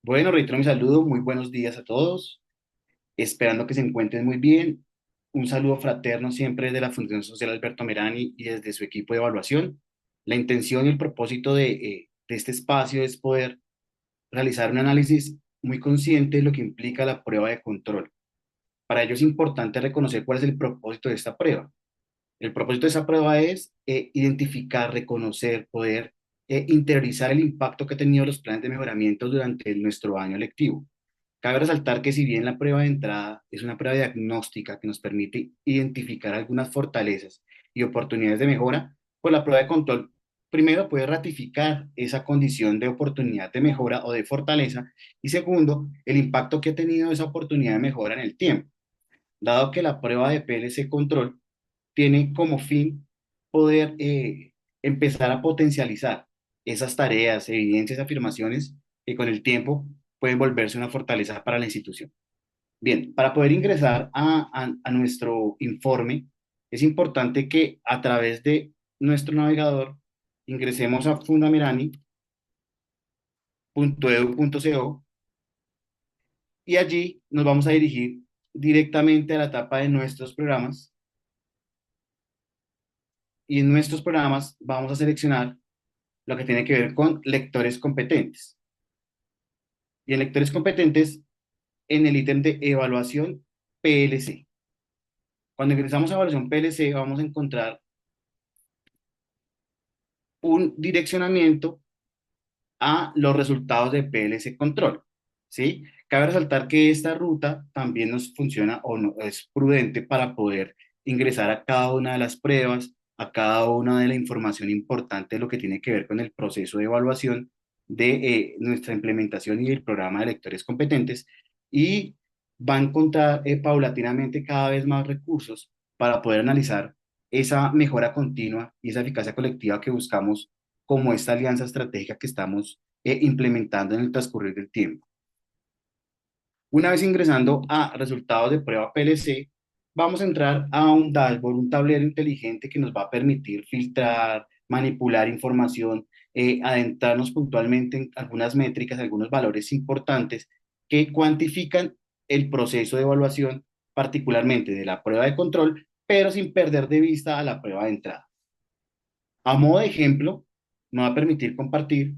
Bueno, reitero mi saludo, muy buenos días a todos, esperando que se encuentren muy bien. Un saludo fraterno siempre de la Fundación Social Alberto Merani y desde su equipo de evaluación. La intención y el propósito de este espacio es poder realizar un análisis muy consciente de lo que implica la prueba de control. Para ello es importante reconocer cuál es el propósito de esta prueba. El propósito de esa prueba es identificar, reconocer, poder interiorizar el impacto que ha tenido los planes de mejoramiento durante nuestro año lectivo. Cabe resaltar que si bien la prueba de entrada es una prueba diagnóstica que nos permite identificar algunas fortalezas y oportunidades de mejora, pues la prueba de control primero puede ratificar esa condición de oportunidad de mejora o de fortaleza y segundo, el impacto que ha tenido esa oportunidad de mejora en el tiempo. Dado que la prueba de PLC control tiene como fin poder empezar a potencializar esas tareas, evidencias, afirmaciones que con el tiempo pueden volverse una fortaleza para la institución. Bien, para poder ingresar a nuestro informe, es importante que a través de nuestro navegador ingresemos a fundamerani.edu.co y allí nos vamos a dirigir directamente a la etapa de nuestros programas y en nuestros programas vamos a seleccionar lo que tiene que ver con lectores competentes. Y en lectores competentes, en el ítem de evaluación PLC. Cuando ingresamos a evaluación PLC, vamos a encontrar un direccionamiento a los resultados de PLC Control. ¿Sí? Cabe resaltar que esta ruta también nos funciona o no, es prudente para poder ingresar a cada una de las pruebas, a cada una de la información importante de lo que tiene que ver con el proceso de evaluación de nuestra implementación y el programa de lectores competentes y va a encontrar paulatinamente cada vez más recursos para poder analizar esa mejora continua y esa eficacia colectiva que buscamos como esta alianza estratégica que estamos implementando en el transcurrir del tiempo. Una vez ingresando a resultados de prueba PLC, vamos a entrar a un dashboard, un tablero inteligente que nos va a permitir filtrar, manipular información, adentrarnos puntualmente en algunas métricas, algunos valores importantes que cuantifican el proceso de evaluación, particularmente de la prueba de control, pero sin perder de vista a la prueba de entrada. A modo de ejemplo, me va a permitir compartir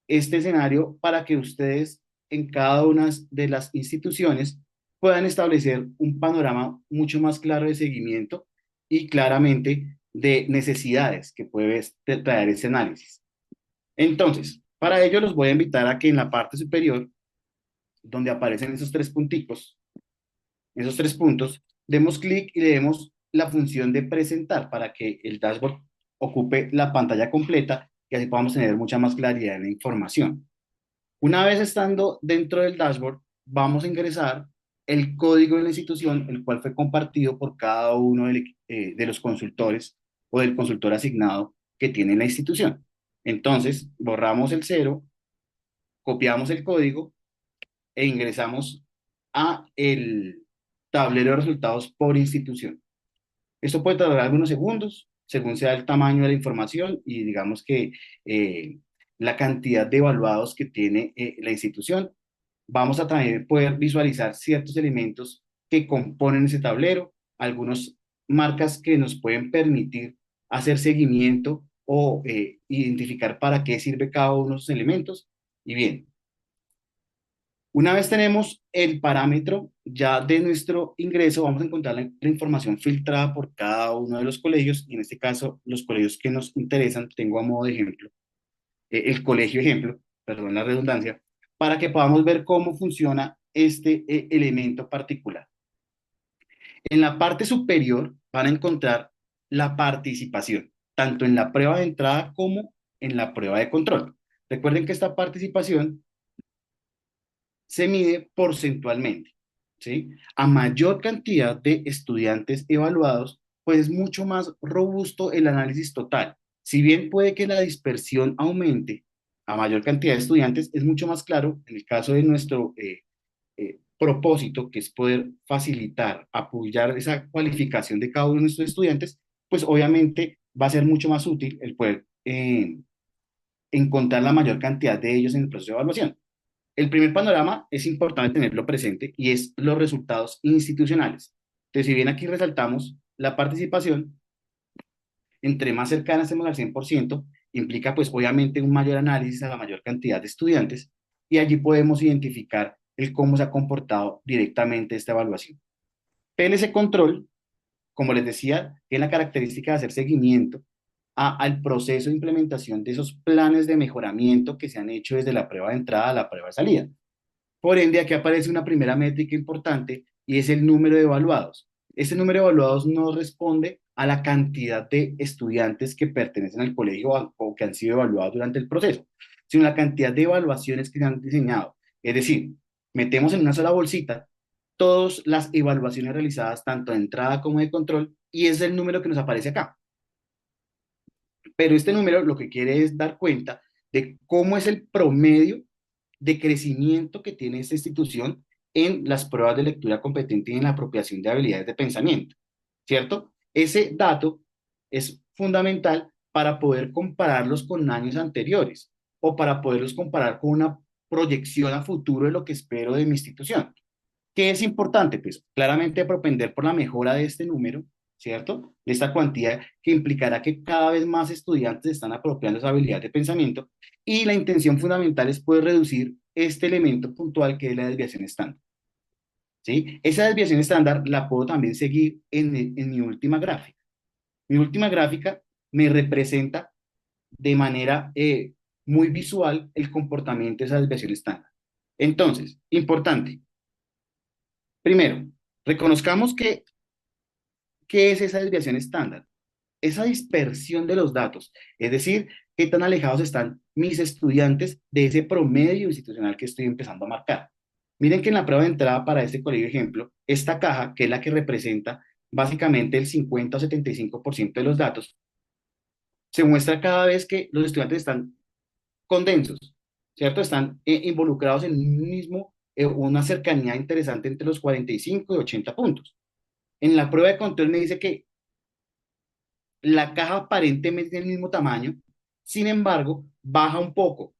este escenario para que ustedes en cada una de las instituciones puedan establecer un panorama mucho más claro de seguimiento y claramente de necesidades que puede traer ese análisis. Entonces, para ello los voy a invitar a que en la parte superior, donde aparecen esos tres punticos, esos tres puntos, demos clic y le demos la función de presentar para que el dashboard ocupe la pantalla completa y así podamos tener mucha más claridad en la información. Una vez estando dentro del dashboard, vamos a ingresar el código de la institución, el cual fue compartido por cada uno de los consultores o del consultor asignado que tiene la institución. Entonces, borramos el cero, copiamos el código e ingresamos a el tablero de resultados por institución. Esto puede tardar algunos segundos, según sea el tamaño de la información y digamos que la cantidad de evaluados que tiene la institución. Vamos a también poder visualizar ciertos elementos que componen ese tablero, algunas marcas que nos pueden permitir hacer seguimiento o identificar para qué sirve cada uno de esos elementos. Y bien, una vez tenemos el parámetro ya de nuestro ingreso, vamos a encontrar la información filtrada por cada uno de los colegios, y en este caso los colegios que nos interesan, tengo a modo de ejemplo, el colegio ejemplo, perdón la redundancia, para que podamos ver cómo funciona este elemento particular. En la parte superior van a encontrar la participación, tanto en la prueba de entrada como en la prueba de control. Recuerden que esta participación se mide porcentualmente, ¿sí? A mayor cantidad de estudiantes evaluados, pues es mucho más robusto el análisis total. Si bien puede que la dispersión aumente a mayor cantidad de estudiantes, es mucho más claro en el caso de nuestro propósito, que es poder facilitar, apoyar esa cualificación de cada uno de nuestros estudiantes, pues obviamente va a ser mucho más útil el poder encontrar la mayor cantidad de ellos en el proceso de evaluación. el primer panorama es importante tenerlo presente y es los resultados institucionales. Entonces, si bien aquí resaltamos la participación, entre más cercana estemos al 100%, implica pues obviamente un mayor análisis a la mayor cantidad de estudiantes y allí podemos identificar el cómo se ha comportado directamente esta evaluación. PLC Control, como les decía, tiene la característica de hacer seguimiento al proceso de implementación de esos planes de mejoramiento que se han hecho desde la prueba de entrada a la prueba de salida. Por ende, aquí aparece una primera métrica importante y es el número de evaluados. Este número de evaluados no responde a la cantidad de estudiantes que pertenecen al colegio o que han sido evaluados durante el proceso, sino la cantidad de evaluaciones que se han diseñado. Es decir, metemos en una sola bolsita todas las evaluaciones realizadas, tanto de entrada como de control, y es el número que nos aparece acá. Pero este número lo que quiere es dar cuenta de cómo es el promedio de crecimiento que tiene esta institución en las pruebas de lectura competente y en la apropiación de habilidades de pensamiento, ¿cierto? Ese dato es fundamental para poder compararlos con años anteriores o para poderlos comparar con una proyección a futuro de lo que espero de mi institución. ¿Qué es importante? Pues claramente propender por la mejora de este número, ¿cierto? De esta cuantía que implicará que cada vez más estudiantes están apropiando esa habilidad de pensamiento y la intención fundamental es poder reducir este elemento puntual que es la desviación estándar, ¿sí? Esa desviación estándar la puedo también seguir en mi última gráfica. Mi última gráfica me representa de manera muy visual el comportamiento de esa desviación estándar. Entonces, importante. Primero, reconozcamos que ¿qué es esa desviación estándar? Esa dispersión de los datos, es decir, qué tan alejados están mis estudiantes de ese promedio institucional que estoy empezando a marcar. Miren que en la prueba de entrada para este colegio ejemplo, esta caja, que es la que representa básicamente el 50 o 75% de los datos, se muestra cada vez que los estudiantes están condensos, ¿cierto? Están involucrados en un mismo, una cercanía interesante entre los 45 y 80 puntos. En la prueba de control me dice que la caja aparentemente tiene el mismo tamaño, sin embargo, baja un poco,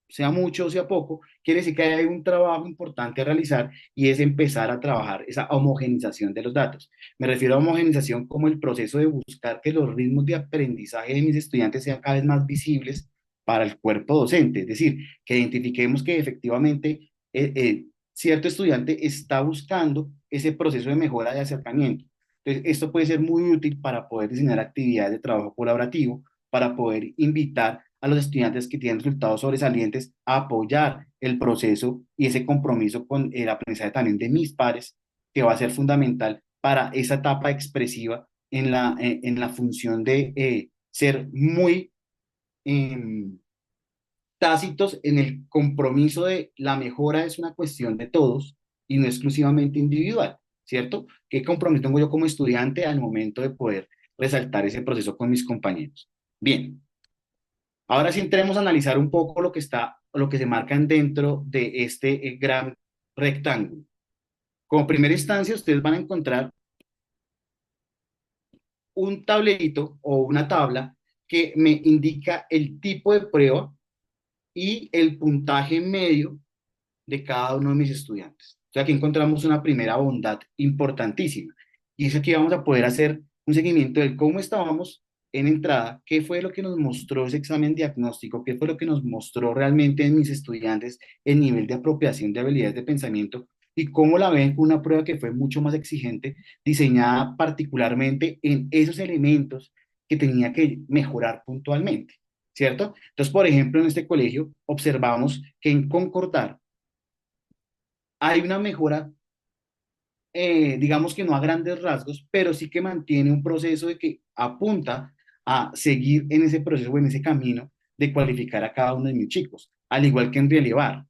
sea mucho o sea poco, quiere decir que hay un trabajo importante a realizar y es empezar a trabajar esa homogenización de los datos. Me refiero a homogenización como el proceso de buscar que los ritmos de aprendizaje de mis estudiantes sean cada vez más visibles para el cuerpo docente, es decir, que identifiquemos que efectivamente cierto estudiante está buscando ese proceso de mejora de acercamiento. Entonces, esto puede ser muy útil para poder diseñar actividades de trabajo colaborativo, para poder invitar a los estudiantes que tienen resultados sobresalientes a apoyar el proceso y ese compromiso con el aprendizaje también de mis pares, que va a ser fundamental para esa etapa expresiva en la función de ser muy eh, tácitos en el compromiso de la mejora es una cuestión de todos y no exclusivamente individual, ¿cierto? ¿Qué compromiso tengo yo como estudiante al momento de poder resaltar ese proceso con mis compañeros? Bien, ahora sí entremos a analizar un poco lo que está, lo que se marcan dentro de este gran rectángulo. Como primera instancia, ustedes van a encontrar un tablerito o una tabla que me indica el tipo de prueba y el puntaje medio de cada uno de mis estudiantes. O sea, aquí encontramos una primera bondad importantísima. Y es que vamos a poder hacer un seguimiento de cómo estábamos en entrada, qué fue lo que nos mostró ese examen diagnóstico, qué fue lo que nos mostró realmente en mis estudiantes el nivel de apropiación de habilidades de pensamiento y cómo la ven con una prueba que fue mucho más exigente, diseñada particularmente en esos elementos que tenía que mejorar puntualmente, ¿cierto? Entonces, por ejemplo, en este colegio observamos que en concordar hay una mejora, digamos que no a grandes rasgos, pero sí que mantiene un proceso de que apunta a seguir en ese proceso o en ese camino de cualificar a cada uno de mis chicos, al igual que en Relevar,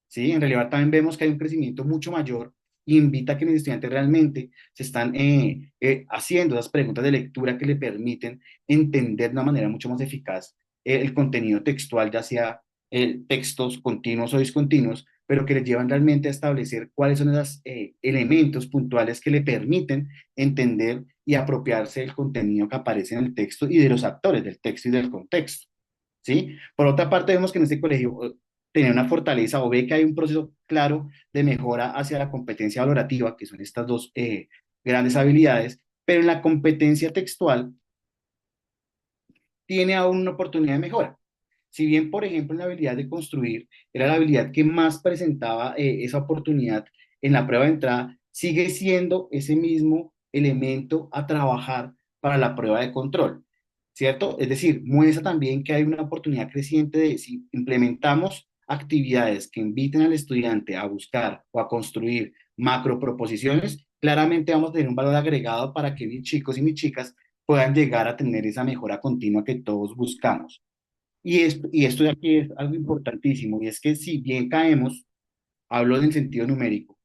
¿sí? En Relevar también vemos que hay un crecimiento mucho mayor y invita a que mis estudiantes realmente se están haciendo esas preguntas de lectura que le permiten entender de una manera mucho más eficaz el contenido textual, ya sea textos continuos o discontinuos, pero que les llevan realmente a establecer cuáles son esos elementos puntuales que le permiten entender y apropiarse del contenido que aparece en el texto y de los actores del texto y del contexto, ¿sí? Por otra parte, vemos que en este colegio tener una fortaleza o ve que hay un proceso claro de mejora hacia la competencia valorativa, que son estas dos grandes habilidades, pero en la competencia textual tiene aún una oportunidad de mejora. Si bien, por ejemplo, en la habilidad de construir era la habilidad que más presentaba esa oportunidad en la prueba de entrada, sigue siendo ese mismo elemento a trabajar para la prueba de control, ¿cierto? Es decir, muestra también que hay una oportunidad creciente de si implementamos actividades que inviten al estudiante a buscar o a construir macro proposiciones, claramente vamos a tener un valor agregado para que mis chicos y mis chicas puedan llegar a tener esa mejora continua que todos buscamos. Y esto de aquí es algo importantísimo, y es que si bien caemos, hablo en sentido numérico,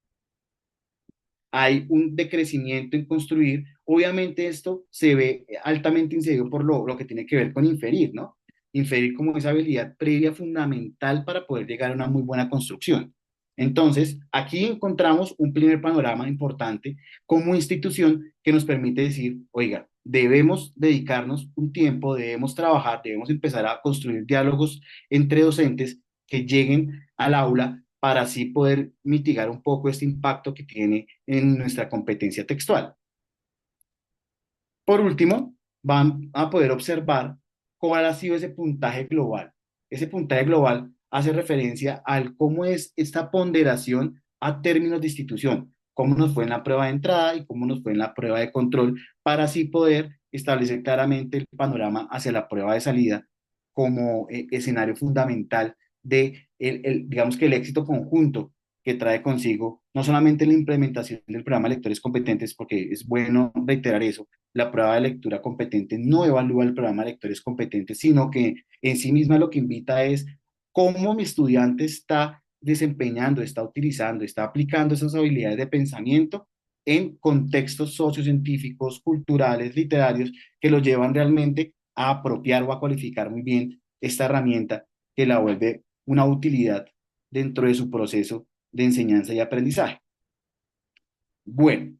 hay un decrecimiento en construir, obviamente esto se ve altamente incidido por lo que tiene que ver con inferir, ¿no? Inferir como esa habilidad previa fundamental para poder llegar a una muy buena construcción. Entonces, aquí encontramos un primer panorama importante como institución que nos permite decir, oiga, debemos dedicarnos un tiempo, debemos trabajar, debemos empezar a construir diálogos entre docentes que lleguen al aula para así poder mitigar un poco este impacto que tiene en nuestra competencia textual. Por último, van a poder observar cuál ha sido ese puntaje global. Ese puntaje global hace referencia al cómo es esta ponderación a términos de institución, cómo nos fue en la prueba de entrada y cómo nos fue en la prueba de control, para así poder establecer claramente el panorama hacia la prueba de salida como escenario fundamental de, digamos que el éxito conjunto que trae consigo no solamente la implementación del programa Lectores Competentes, porque es bueno reiterar eso, la prueba de lectura competente no evalúa el programa de lectores competentes, sino que en sí misma lo que invita es cómo mi estudiante está desempeñando, está utilizando, está aplicando esas habilidades de pensamiento en contextos sociocientíficos, culturales, literarios, que lo llevan realmente a apropiar o a cualificar muy bien esta herramienta que la vuelve una utilidad dentro de su proceso de enseñanza y aprendizaje. Bueno,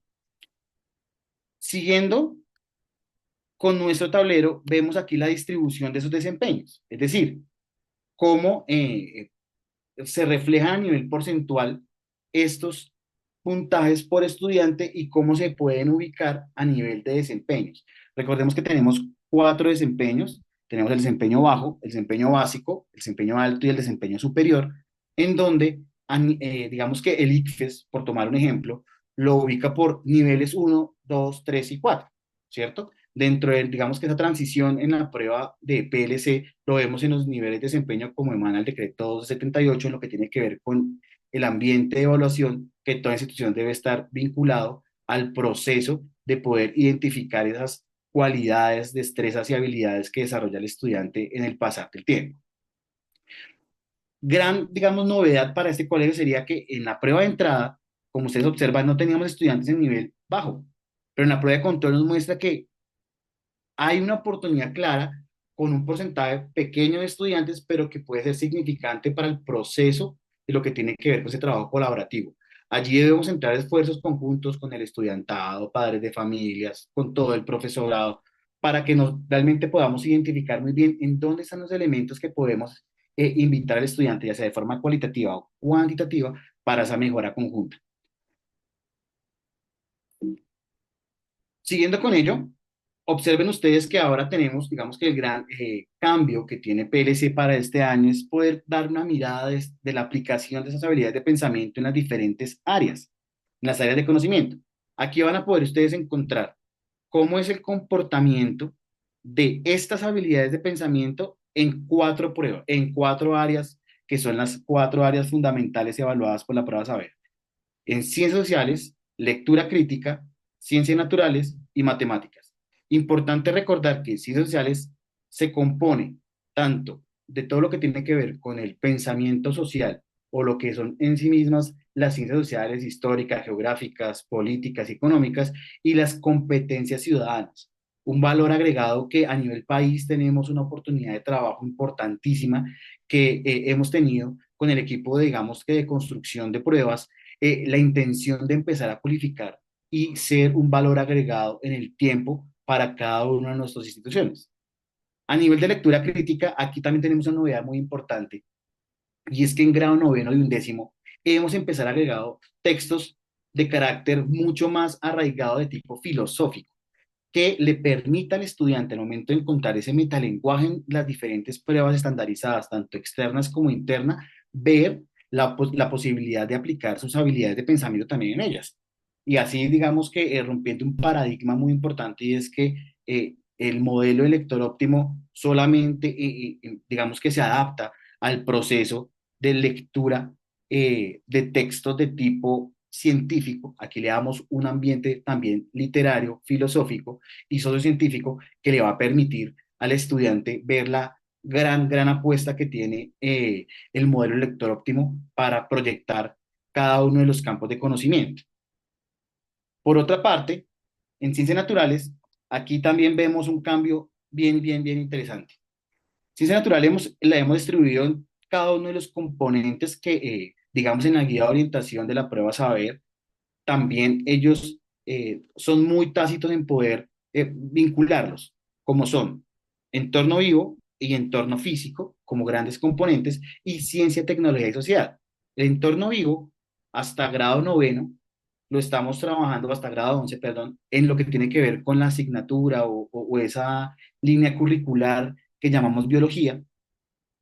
siguiendo con nuestro tablero, vemos aquí la distribución de esos desempeños, es decir, cómo se refleja a nivel porcentual estos puntajes por estudiante y cómo se pueden ubicar a nivel de desempeños. Recordemos que tenemos cuatro desempeños, tenemos el desempeño bajo, el desempeño básico, el desempeño alto y el desempeño superior, en donde digamos que el ICFES, por tomar un ejemplo, lo ubica por niveles uno, 2, 3 y 4, ¿cierto? Dentro de, digamos que esa transición en la prueba de PLC lo vemos en los niveles de desempeño como emana el decreto 278 en lo que tiene que ver con el ambiente de evaluación, que toda institución debe estar vinculado al proceso de poder identificar esas cualidades, destrezas y habilidades que desarrolla el estudiante en el pasar del tiempo. Gran, digamos, novedad para este colegio sería que en la prueba de entrada, como ustedes observan, no teníamos estudiantes en nivel bajo, pero en la prueba de control nos muestra que hay una oportunidad clara con un porcentaje pequeño de estudiantes, pero que puede ser significante para el proceso de lo que tiene que ver con ese trabajo colaborativo. Allí debemos entrar esfuerzos conjuntos con el estudiantado, padres de familias, con todo el profesorado, para que realmente podamos identificar muy bien en dónde están los elementos que podemos invitar al estudiante, ya sea de forma cualitativa o cuantitativa, para esa mejora conjunta. Siguiendo con ello, observen ustedes que ahora tenemos, digamos que el gran cambio que tiene PLC para este año es poder dar una mirada de la aplicación de esas habilidades de pensamiento en las diferentes áreas, en las áreas de conocimiento. Aquí van a poder ustedes encontrar cómo es el comportamiento de estas habilidades de pensamiento en cuatro pruebas, en cuatro áreas, que son las cuatro áreas fundamentales evaluadas por la prueba Saber. En ciencias sociales, lectura crítica, ciencias naturales y matemáticas. Importante recordar que ciencias sociales se compone tanto de todo lo que tiene que ver con el pensamiento social o lo que son en sí mismas las ciencias sociales, históricas, geográficas, políticas, económicas y las competencias ciudadanas. Un valor agregado que a nivel país tenemos una oportunidad de trabajo importantísima que hemos tenido con el equipo, digamos que de construcción de pruebas, la intención de empezar a cualificar y ser un valor agregado en el tiempo para cada una de nuestras instituciones. A nivel de lectura crítica, aquí también tenemos una novedad muy importante y es que en grado noveno y undécimo hemos empezado a agregado textos de carácter mucho más arraigado de tipo filosófico que le permita al estudiante al momento de encontrar ese metalenguaje en las diferentes pruebas estandarizadas, tanto externas como internas, ver la posibilidad de aplicar sus habilidades de pensamiento también en ellas. Y así, digamos que rompiendo un paradigma muy importante y es que el modelo de lector óptimo solamente, digamos que se adapta al proceso de lectura de textos de tipo científico, aquí le damos un ambiente también literario, filosófico y sociocientífico que le va a permitir al estudiante ver la gran apuesta que tiene el modelo lector óptimo para proyectar cada uno de los campos de conocimiento. Por otra parte, en ciencias naturales, aquí también vemos un cambio bien interesante. Ciencias naturales la hemos distribuido en cada uno de los componentes que, digamos, en la guía de orientación de la prueba saber, también ellos son muy tácitos en poder vincularlos, como son entorno vivo y entorno físico, como grandes componentes, y ciencia, tecnología y sociedad. El entorno vivo, hasta grado noveno, lo estamos trabajando, hasta grado 11, perdón, en lo que tiene que ver con la asignatura o esa línea curricular que llamamos biología,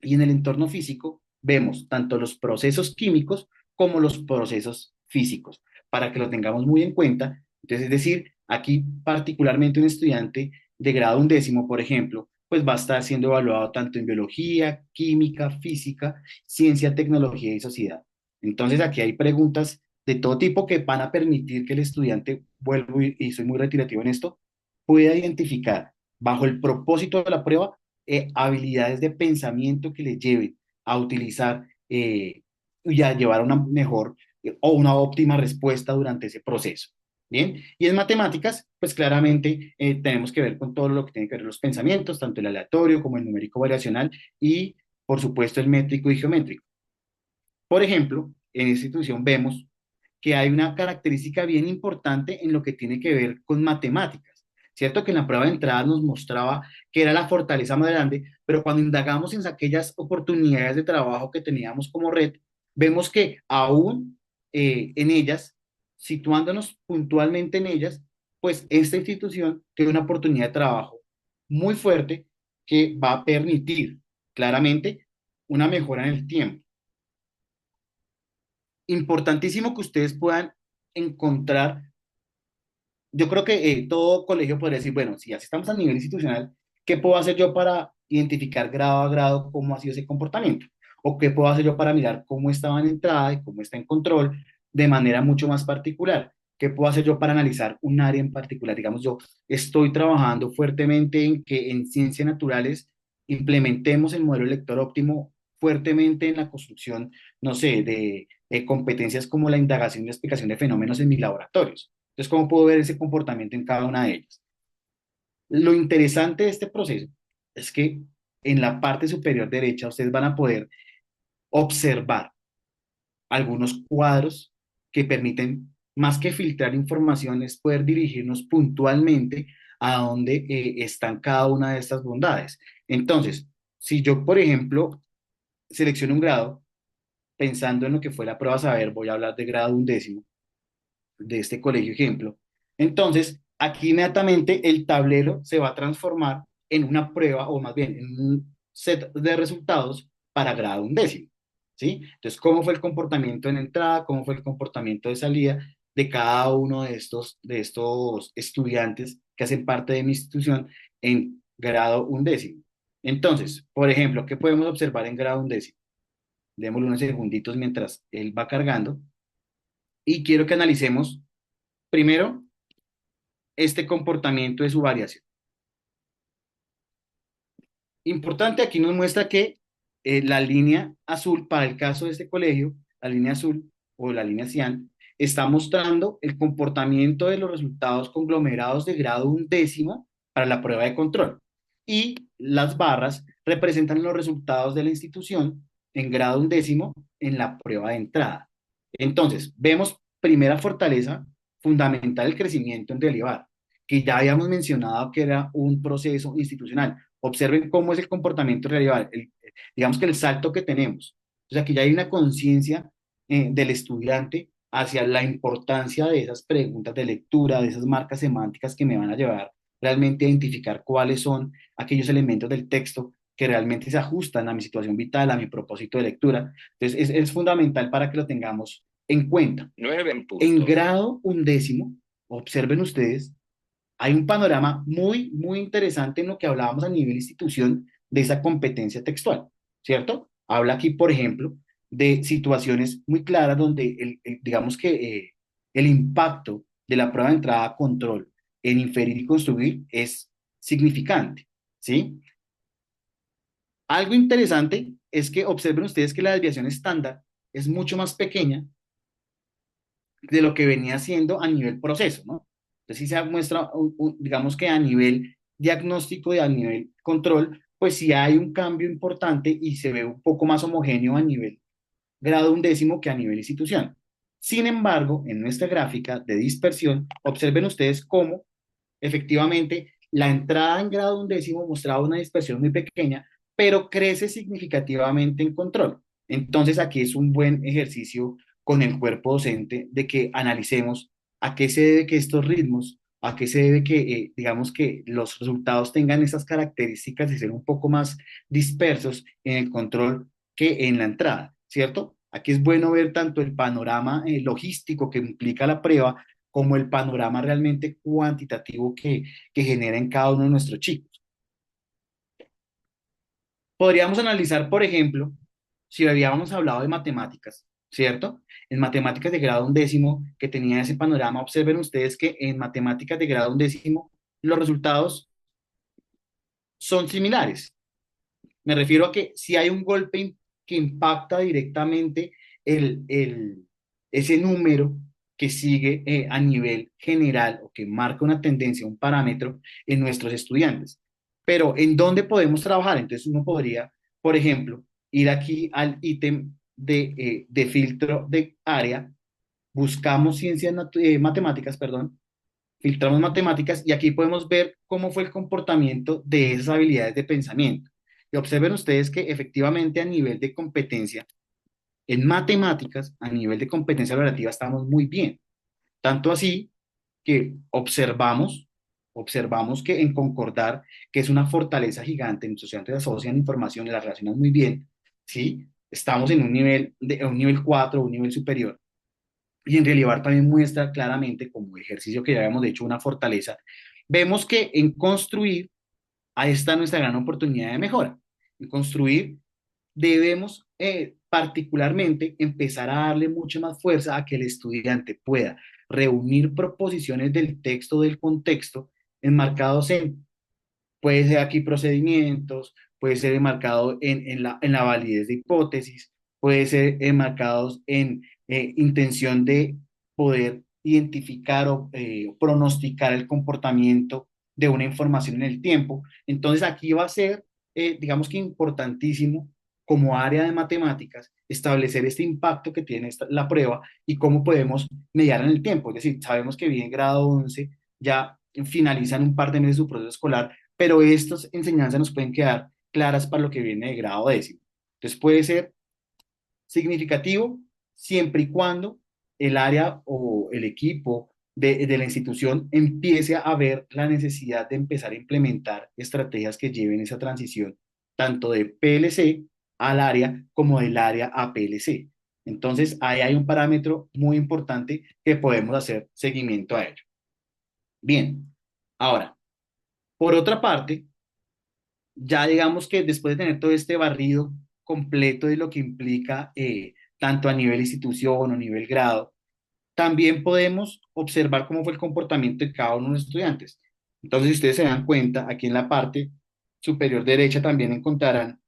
y en el entorno físico vemos tanto los procesos químicos como los procesos físicos, para que lo tengamos muy en cuenta. Entonces, es decir, aquí particularmente un estudiante de grado undécimo, por ejemplo, pues va a estar siendo evaluado tanto en biología, química, física, ciencia, tecnología y sociedad. Entonces, aquí hay preguntas de todo tipo que van a permitir que el estudiante, vuelvo y soy muy reiterativo en esto, pueda identificar bajo el propósito de la prueba habilidades de pensamiento que le lleven a utilizar y a llevar una mejor o una óptima respuesta durante ese proceso. Bien, y en matemáticas, pues claramente tenemos que ver con todo lo que tiene que ver los pensamientos, tanto el aleatorio como el numérico variacional y, por supuesto, el métrico y geométrico. Por ejemplo, en esta institución vemos que hay una característica bien importante en lo que tiene que ver con matemáticas. Cierto que en la prueba de entrada nos mostraba que era la fortaleza más grande, pero cuando indagamos en aquellas oportunidades de trabajo que teníamos como red, vemos que aún en ellas, situándonos puntualmente en ellas, pues esta institución tiene una oportunidad de trabajo muy fuerte que va a permitir claramente una mejora en el tiempo. Importantísimo que ustedes puedan encontrar, yo creo que todo colegio podría decir, bueno, si ya estamos a nivel institucional, ¿qué puedo hacer yo para identificar grado a grado cómo ha sido ese comportamiento? ¿O qué puedo hacer yo para mirar cómo estaba en entrada y cómo está en control de manera mucho más particular? ¿Qué puedo hacer yo para analizar un área en particular? Digamos, yo estoy trabajando fuertemente en que en ciencias naturales implementemos el modelo lector óptimo fuertemente en la construcción, no sé, de competencias como la indagación y la explicación de fenómenos en mis laboratorios. Entonces, ¿cómo puedo ver ese comportamiento en cada una de ellas? Lo interesante de este proceso es que en la parte superior derecha ustedes van a poder observar algunos cuadros que permiten, más que filtrar información, es poder dirigirnos puntualmente a dónde están cada una de estas bondades. Entonces, si yo, por ejemplo, selecciono un grado, pensando en lo que fue la prueba saber, voy a hablar de grado undécimo, de este colegio ejemplo. Entonces, aquí inmediatamente el tablero se va a transformar en una prueba, o más bien en un set de resultados para grado undécimo. ¿Sí? Entonces, ¿cómo fue el comportamiento en entrada? ¿Cómo fue el comportamiento de salida de cada uno de estos estudiantes que hacen parte de mi institución en grado undécimo? Entonces, por ejemplo, ¿qué podemos observar en grado undécimo? Démosle unos segunditos mientras él va cargando y quiero que analicemos primero este comportamiento de su variación. Importante, aquí nos muestra que la línea azul, para el caso de este colegio, la línea azul o la línea cian, está mostrando el comportamiento de los resultados conglomerados de grado undécimo para la prueba de control. Y las barras representan los resultados de la institución en grado undécimo en la prueba de entrada. Entonces, vemos primera fortaleza fundamental el crecimiento en derivar, que ya habíamos mencionado que era un proceso institucional. Observen cómo es el comportamiento real, digamos que el salto que tenemos Entonces aquí ya hay una conciencia del estudiante hacia la importancia de esas preguntas de lectura, de esas marcas semánticas que me van a llevar realmente a identificar cuáles son aquellos elementos del texto que realmente se ajustan a mi situación vital, a mi propósito de lectura. Entonces es fundamental para que lo tengamos en cuenta. 9 en punto. En grado undécimo, observen ustedes, hay un panorama muy interesante en lo que hablábamos a nivel institución de esa competencia textual, ¿cierto? Habla aquí, por ejemplo, de situaciones muy claras donde digamos que el impacto de la prueba de entrada a control en inferir y construir es significante, ¿sí? Algo interesante es que observen ustedes que la desviación estándar es mucho más pequeña de lo que venía siendo a nivel proceso, ¿no? Entonces, si se muestra, digamos que a nivel diagnóstico y a nivel control, pues sí hay un cambio importante y se ve un poco más homogéneo a nivel grado undécimo que a nivel institución. Sin embargo, en nuestra gráfica de dispersión, observen ustedes cómo efectivamente la entrada en grado undécimo mostraba una dispersión muy pequeña, pero crece significativamente en control. Entonces aquí es un buen ejercicio con el cuerpo docente de que analicemos a qué se debe que estos ritmos, a qué se debe que, digamos, que los resultados tengan esas características de ser un poco más dispersos en el control que en la entrada, ¿cierto? Aquí es bueno ver tanto el panorama logístico que implica la prueba como el panorama realmente cuantitativo que genera en cada uno de nuestros chicos. Podríamos analizar, por ejemplo, si habíamos hablado de matemáticas, ¿cierto? En matemáticas de grado undécimo, que tenía ese panorama, observen ustedes que en matemáticas de grado undécimo los resultados son similares. Me refiero a que si hay un golpe que impacta directamente el, el, ese número que sigue a nivel general o que marca una tendencia, un parámetro en nuestros estudiantes. Pero ¿en dónde podemos trabajar? Entonces uno podría, por ejemplo, ir aquí al ítem de filtro de área, buscamos matemáticas, perdón, filtramos matemáticas y aquí podemos ver cómo fue el comportamiento de esas habilidades de pensamiento. Y observen ustedes que efectivamente a nivel de competencia, en matemáticas, a nivel de competencia relativa, estamos muy bien. Tanto así que observamos que en concordar, que es una fortaleza gigante, nuestros estudiantes asocian información y las relacionan muy bien, ¿sí? Estamos en un nivel 4, un nivel superior. Y en Relivar también muestra claramente, como ejercicio que ya habíamos hecho, una fortaleza. Vemos que en construir, ahí está nuestra gran oportunidad de mejora. En construir debemos particularmente empezar a darle mucha más fuerza a que el estudiante pueda reunir proposiciones del texto, del contexto, enmarcados en, puede ser aquí procedimientos, puede ser enmarcado en la validez de hipótesis, puede ser enmarcados en intención de poder identificar o pronosticar el comportamiento de una información en el tiempo. Entonces aquí va a ser, digamos que importantísimo como área de matemáticas establecer este impacto que tiene la prueba y cómo podemos mediar en el tiempo. Es decir, sabemos que bien grado 11 ya finalizan un par de meses su proceso escolar, pero estas enseñanzas nos pueden quedar claras para lo que viene de grado décimo. Entonces puede ser significativo siempre y cuando el área o el equipo de la institución empiece a ver la necesidad de empezar a implementar estrategias que lleven esa transición tanto de PLC al área como del área a PLC. Entonces, ahí hay un parámetro muy importante que podemos hacer seguimiento a ello. Bien, ahora, por otra parte, ya digamos que después de tener todo este barrido completo de lo que implica tanto a nivel institución o nivel grado, también podemos observar cómo fue el comportamiento de cada uno de los estudiantes. Entonces, si ustedes se dan cuenta, aquí en la parte superior derecha también encontrarán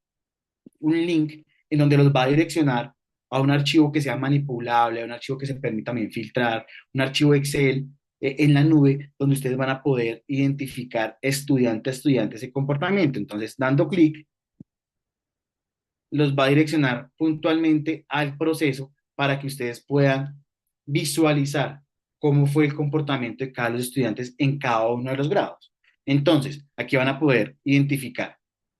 un link en donde los va a direccionar a un archivo que sea manipulable, a un archivo que se permita también filtrar, un archivo Excel en la nube, donde ustedes van a poder identificar estudiante a estudiante ese comportamiento. Entonces, dando clic, los va a direccionar puntualmente al proceso para que ustedes puedan visualizar cómo fue el comportamiento de cada uno de los estudiantes en cada uno de los grados. Entonces, aquí van a poder identificar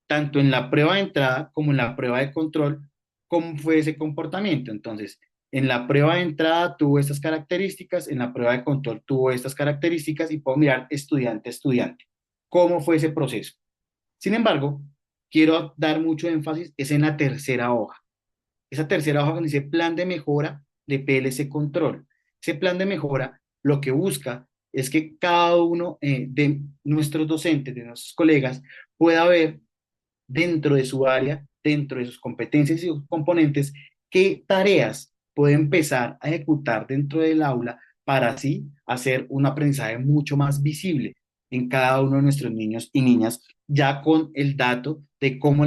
tanto en la prueba de entrada como en la prueba de control cómo fue ese comportamiento. Entonces, en la prueba de entrada tuvo estas características, en la prueba de control tuvo estas características y puedo mirar estudiante a estudiante. ¿Cómo fue ese proceso? Sin embargo, quiero dar mucho énfasis es en la tercera hoja. Esa tercera hoja donde dice plan de mejora de PLC Control. Ese plan de mejora lo que busca es que cada uno de nuestros docentes, de nuestros colegas, pueda ver dentro de su área, dentro de sus competencias y sus componentes, qué tareas puede empezar a ejecutar dentro del aula para así hacer un aprendizaje mucho más visible en cada uno de nuestros niños y niñas, ya con el dato de cómo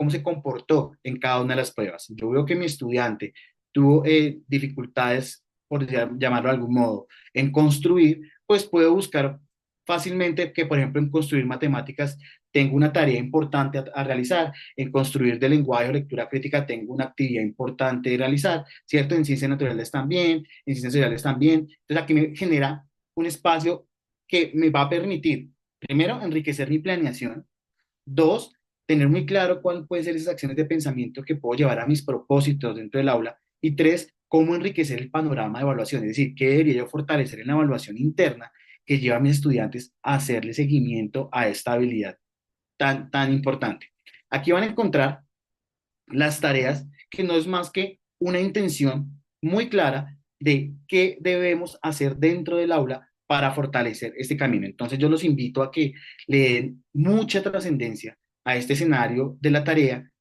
se comportó en cada una de las pruebas. Yo veo que mi estudiante tuvo dificultades, por llamarlo de algún modo, en construir, pues puedo buscar fácilmente que, por ejemplo, en construir matemáticas tengo una tarea importante a realizar, en construir de lenguaje o lectura crítica tengo una actividad importante de realizar, ¿cierto? En ciencias naturales también, en ciencias sociales también. Entonces aquí me genera un espacio que me va a permitir, primero, enriquecer mi planeación, dos, tener muy claro cuáles pueden ser esas acciones de pensamiento que puedo llevar a mis propósitos dentro del aula, y tres, cómo enriquecer el panorama de evaluación, es decir, qué debería yo fortalecer en la evaluación interna que lleva a mis estudiantes a hacerle seguimiento a esta habilidad tan importante. Aquí van a encontrar las tareas que no es más que una intención muy clara de qué debemos hacer dentro del aula para fortalecer este camino. Entonces yo los invito a que le den mucha trascendencia a este escenario de la tarea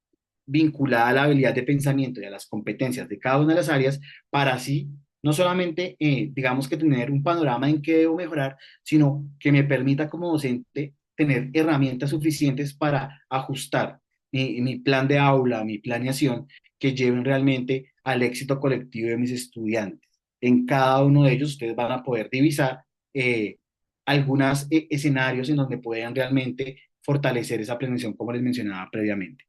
vinculada a la habilidad de pensamiento y a las competencias de cada una de las áreas para así no solamente, digamos que tener un panorama en qué debo mejorar, sino que me permita como docente tener herramientas suficientes para ajustar mi plan de aula, mi planeación, que lleven realmente al éxito colectivo de mis estudiantes. En cada uno de ellos ustedes van a poder divisar algunos escenarios en donde puedan realmente fortalecer esa planeación, como les mencionaba previamente.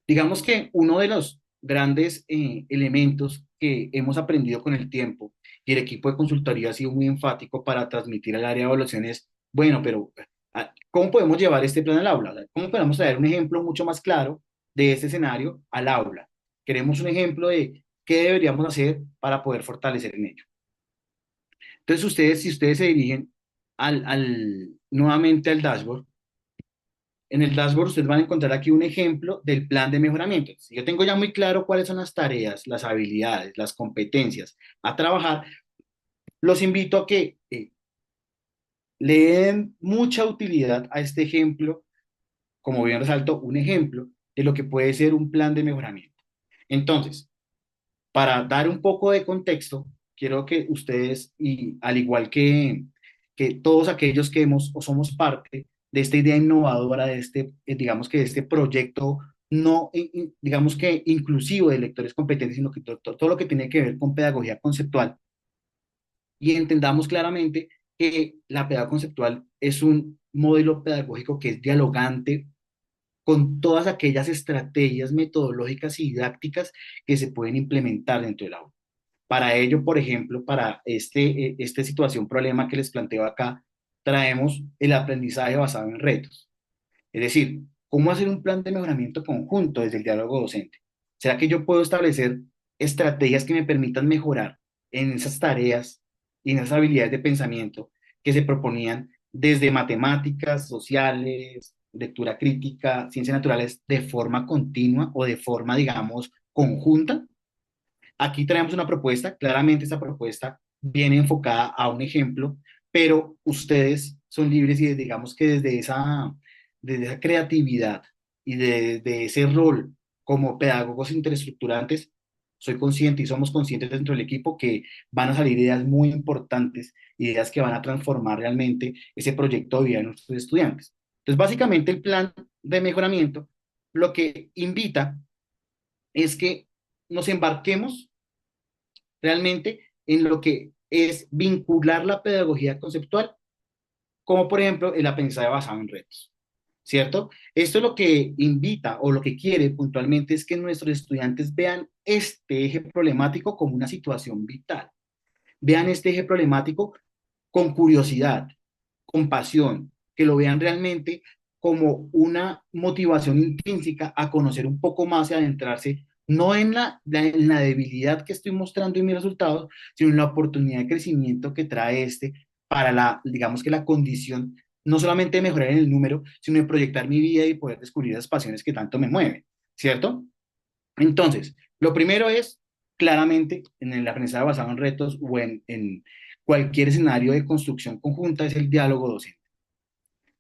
Digamos que uno de los grandes elementos que hemos aprendido con el tiempo y el equipo de consultoría ha sido muy enfático para transmitir al área de evaluación es, bueno, pero ¿cómo podemos llevar este plan al aula? O sea, ¿cómo podemos traer un ejemplo mucho más claro de este escenario al aula? Queremos un ejemplo de qué deberíamos hacer para poder fortalecer en ello. Entonces, si ustedes se dirigen nuevamente al dashboard, en el dashboard ustedes van a encontrar aquí un ejemplo del plan de mejoramiento. Si yo tengo ya muy claro cuáles son las tareas, las habilidades, las competencias a trabajar, los invito a que le den mucha utilidad a este ejemplo, como bien resalto, un ejemplo de lo que puede ser un plan de mejoramiento. Entonces, para dar un poco de contexto, quiero que ustedes, y al igual que todos aquellos que hemos o somos parte de esta idea innovadora, de este, digamos que de este proyecto, no, digamos que inclusivo de lectores competentes, sino que todo lo que tiene que ver con pedagogía conceptual, y entendamos claramente que la pedagogía conceptual es un modelo pedagógico que es dialogante con todas aquellas estrategias metodológicas y didácticas que se pueden implementar dentro del aula. Para ello, por ejemplo, para esta situación, problema que les planteo acá, traemos el aprendizaje basado en retos. Es decir, ¿cómo hacer un plan de mejoramiento conjunto desde el diálogo docente? ¿Será que yo puedo establecer estrategias que me permitan mejorar en esas tareas y en esas habilidades de pensamiento que se proponían desde matemáticas, sociales, lectura crítica, ciencias naturales, de forma continua o de forma, digamos, conjunta? Aquí traemos una propuesta, claramente esta propuesta viene enfocada a un ejemplo, pero ustedes son libres y digamos que desde esa creatividad y de ese rol como pedagogos interesestructurantes, soy consciente y somos conscientes dentro del equipo que van a salir ideas muy importantes, ideas que van a transformar realmente ese proyecto de vida de nuestros estudiantes. Entonces, básicamente el plan de mejoramiento lo que invita es que nos embarquemos realmente en lo que es vincular la pedagogía conceptual, como por ejemplo el aprendizaje basado en retos, ¿cierto? Esto lo que invita o lo que quiere puntualmente es que nuestros estudiantes vean este eje problemático como una situación vital, vean este eje problemático con curiosidad, con pasión, que lo vean realmente como una motivación intrínseca a conocer un poco más y adentrarse no en en la debilidad que estoy mostrando en mis resultados, sino en la oportunidad de crecimiento que trae este para digamos que la condición, no solamente de mejorar en el número, sino de proyectar mi vida y poder descubrir las pasiones que tanto me mueven, ¿cierto? Entonces, lo primero es, claramente, en el aprendizaje basado en retos o en cualquier escenario de construcción conjunta, es el diálogo docente.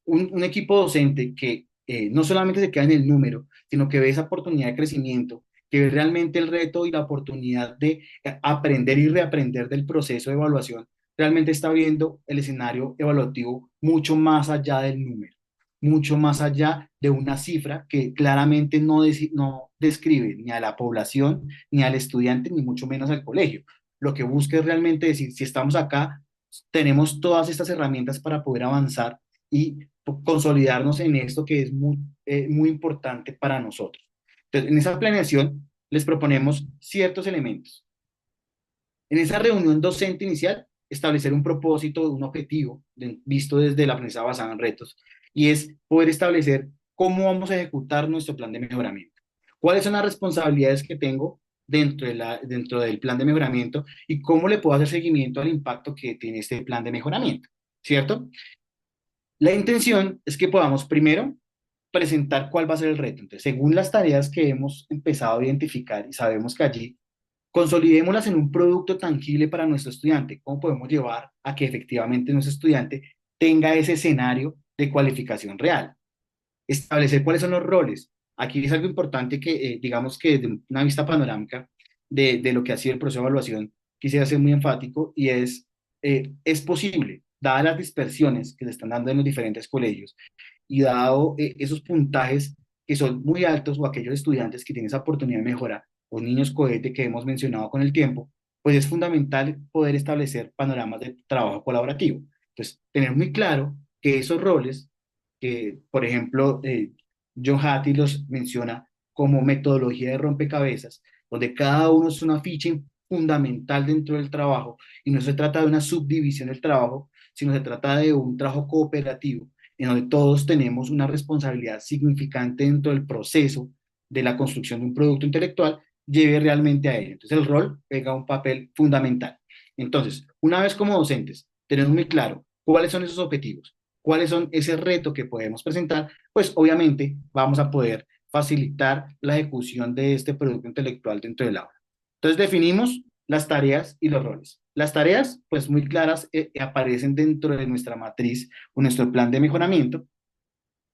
Un equipo docente que no solamente se queda en el número, sino que ve esa oportunidad de crecimiento, que ve realmente el reto y la oportunidad de aprender y reaprender del proceso de evaluación, realmente está viendo el escenario evaluativo mucho más allá del número, mucho más allá de una cifra que claramente no describe ni a la población, ni al estudiante, ni mucho menos al colegio. Lo que busca es realmente decir, si estamos acá, tenemos todas estas herramientas para poder avanzar y consolidarnos en esto que es muy importante para nosotros. Entonces, en esa planeación les proponemos ciertos elementos. En esa reunión docente inicial, establecer un propósito, un objetivo, visto desde la aprendizaje basado en retos, y es poder establecer cómo vamos a ejecutar nuestro plan de mejoramiento. ¿Cuáles son las responsabilidades que tengo dentro del plan de mejoramiento y cómo le puedo hacer seguimiento al impacto que tiene este plan de mejoramiento? ¿Cierto? La intención es que podamos primero presentar cuál va a ser el reto. Entonces, según las tareas que hemos empezado a identificar y sabemos que allí, consolidémoslas en un producto tangible para nuestro estudiante. ¿Cómo podemos llevar a que efectivamente nuestro estudiante tenga ese escenario de cualificación real? Establecer cuáles son los roles. Aquí es algo importante que, digamos que desde una vista panorámica de lo que ha sido el proceso de evaluación, quisiera ser muy enfático y es posible, dadas las dispersiones que se están dando en los diferentes colegios y dado esos puntajes que son muy altos o aquellos estudiantes que tienen esa oportunidad de mejora, o niños cohete que hemos mencionado con el tiempo, pues es fundamental poder establecer panoramas de trabajo colaborativo. Entonces, tener muy claro que esos roles que, por ejemplo, John Hattie los menciona como metodología de rompecabezas, donde cada uno es una ficha fundamental dentro del trabajo y no se trata de una subdivisión del trabajo, sino se trata de un trabajo cooperativo en donde todos tenemos una responsabilidad significante dentro del proceso de la construcción de un producto intelectual, lleve realmente a ello. Entonces el rol juega un papel fundamental. Entonces, una vez como docentes, tenemos muy claro cuáles son esos objetivos, cuáles son ese reto que podemos presentar, pues obviamente vamos a poder facilitar la ejecución de este producto intelectual dentro del aula. Entonces definimos las tareas y los roles. Las tareas, pues muy claras, aparecen dentro de nuestra matriz o nuestro plan de mejoramiento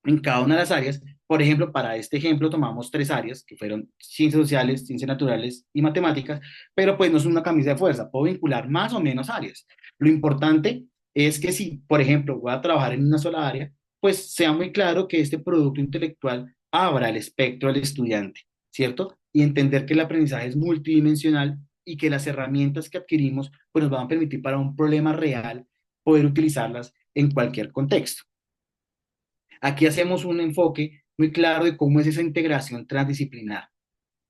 en cada una de las áreas. Por ejemplo, para este ejemplo tomamos tres áreas, que fueron ciencias sociales, ciencias naturales y matemáticas, pero pues no es una camisa de fuerza, puedo vincular más o menos áreas. Lo importante es que si, por ejemplo, voy a trabajar en una sola área, pues sea muy claro que este producto intelectual abra el espectro al estudiante, ¿cierto? Y entender que el aprendizaje es multidimensional y que las herramientas que adquirimos pues nos van a permitir para un problema real poder utilizarlas en cualquier contexto. Aquí hacemos un enfoque muy claro de cómo es esa integración transdisciplinar,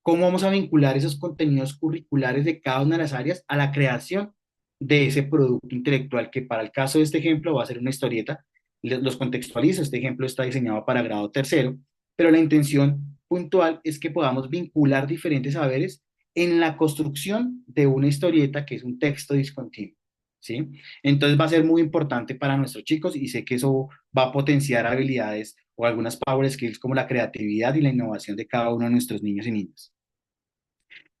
cómo vamos a vincular esos contenidos curriculares de cada una de las áreas a la creación de ese producto intelectual, que para el caso de este ejemplo va a ser una historieta. Los contextualizo, este ejemplo está diseñado para grado tercero, pero la intención puntual es que podamos vincular diferentes saberes en la construcción de una historieta que es un texto discontinuo, ¿sí? Entonces va a ser muy importante para nuestros chicos y sé que eso va a potenciar habilidades o algunas power skills como la creatividad y la innovación de cada uno de nuestros niños y niñas.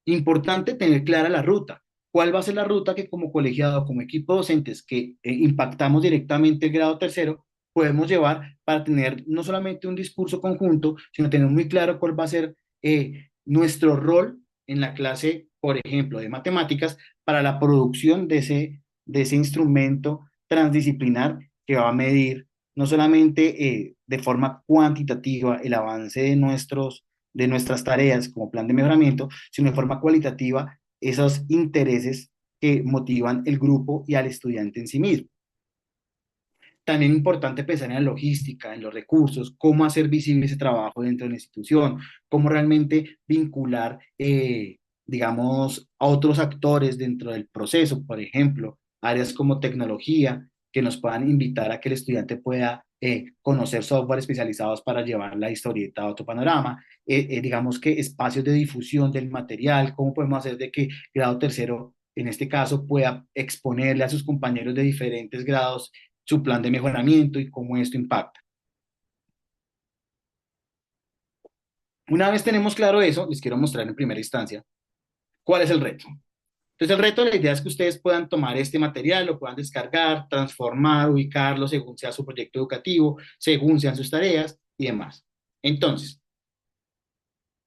Importante tener clara la ruta. ¿Cuál va a ser la ruta que como colegiado, como equipo docentes que impactamos directamente el grado tercero, podemos llevar para tener no solamente un discurso conjunto, sino tener muy claro cuál va a ser nuestro rol en la clase, por ejemplo, de matemáticas, para la producción de ese instrumento transdisciplinar que va a medir no solamente de forma cuantitativa el avance de nuestras tareas como plan de mejoramiento, sino de forma cualitativa esos intereses que motivan el grupo y al estudiante en sí mismo. También es importante pensar en la logística, en los recursos, cómo hacer visible ese trabajo dentro de la institución, cómo realmente vincular, digamos, a otros actores dentro del proceso, por ejemplo, áreas como tecnología, que nos puedan invitar a que el estudiante pueda conocer software especializados para llevar la historieta a otro panorama, digamos que espacios de difusión del material, cómo podemos hacer de que grado tercero, en este caso, pueda exponerle a sus compañeros de diferentes grados su plan de mejoramiento y cómo esto impacta. Una vez tenemos claro eso, les quiero mostrar en primera instancia cuál es el reto. Entonces, el reto, la idea es que ustedes puedan tomar este material, lo puedan descargar, transformar, ubicarlo según sea su proyecto educativo, según sean sus tareas y demás. Entonces,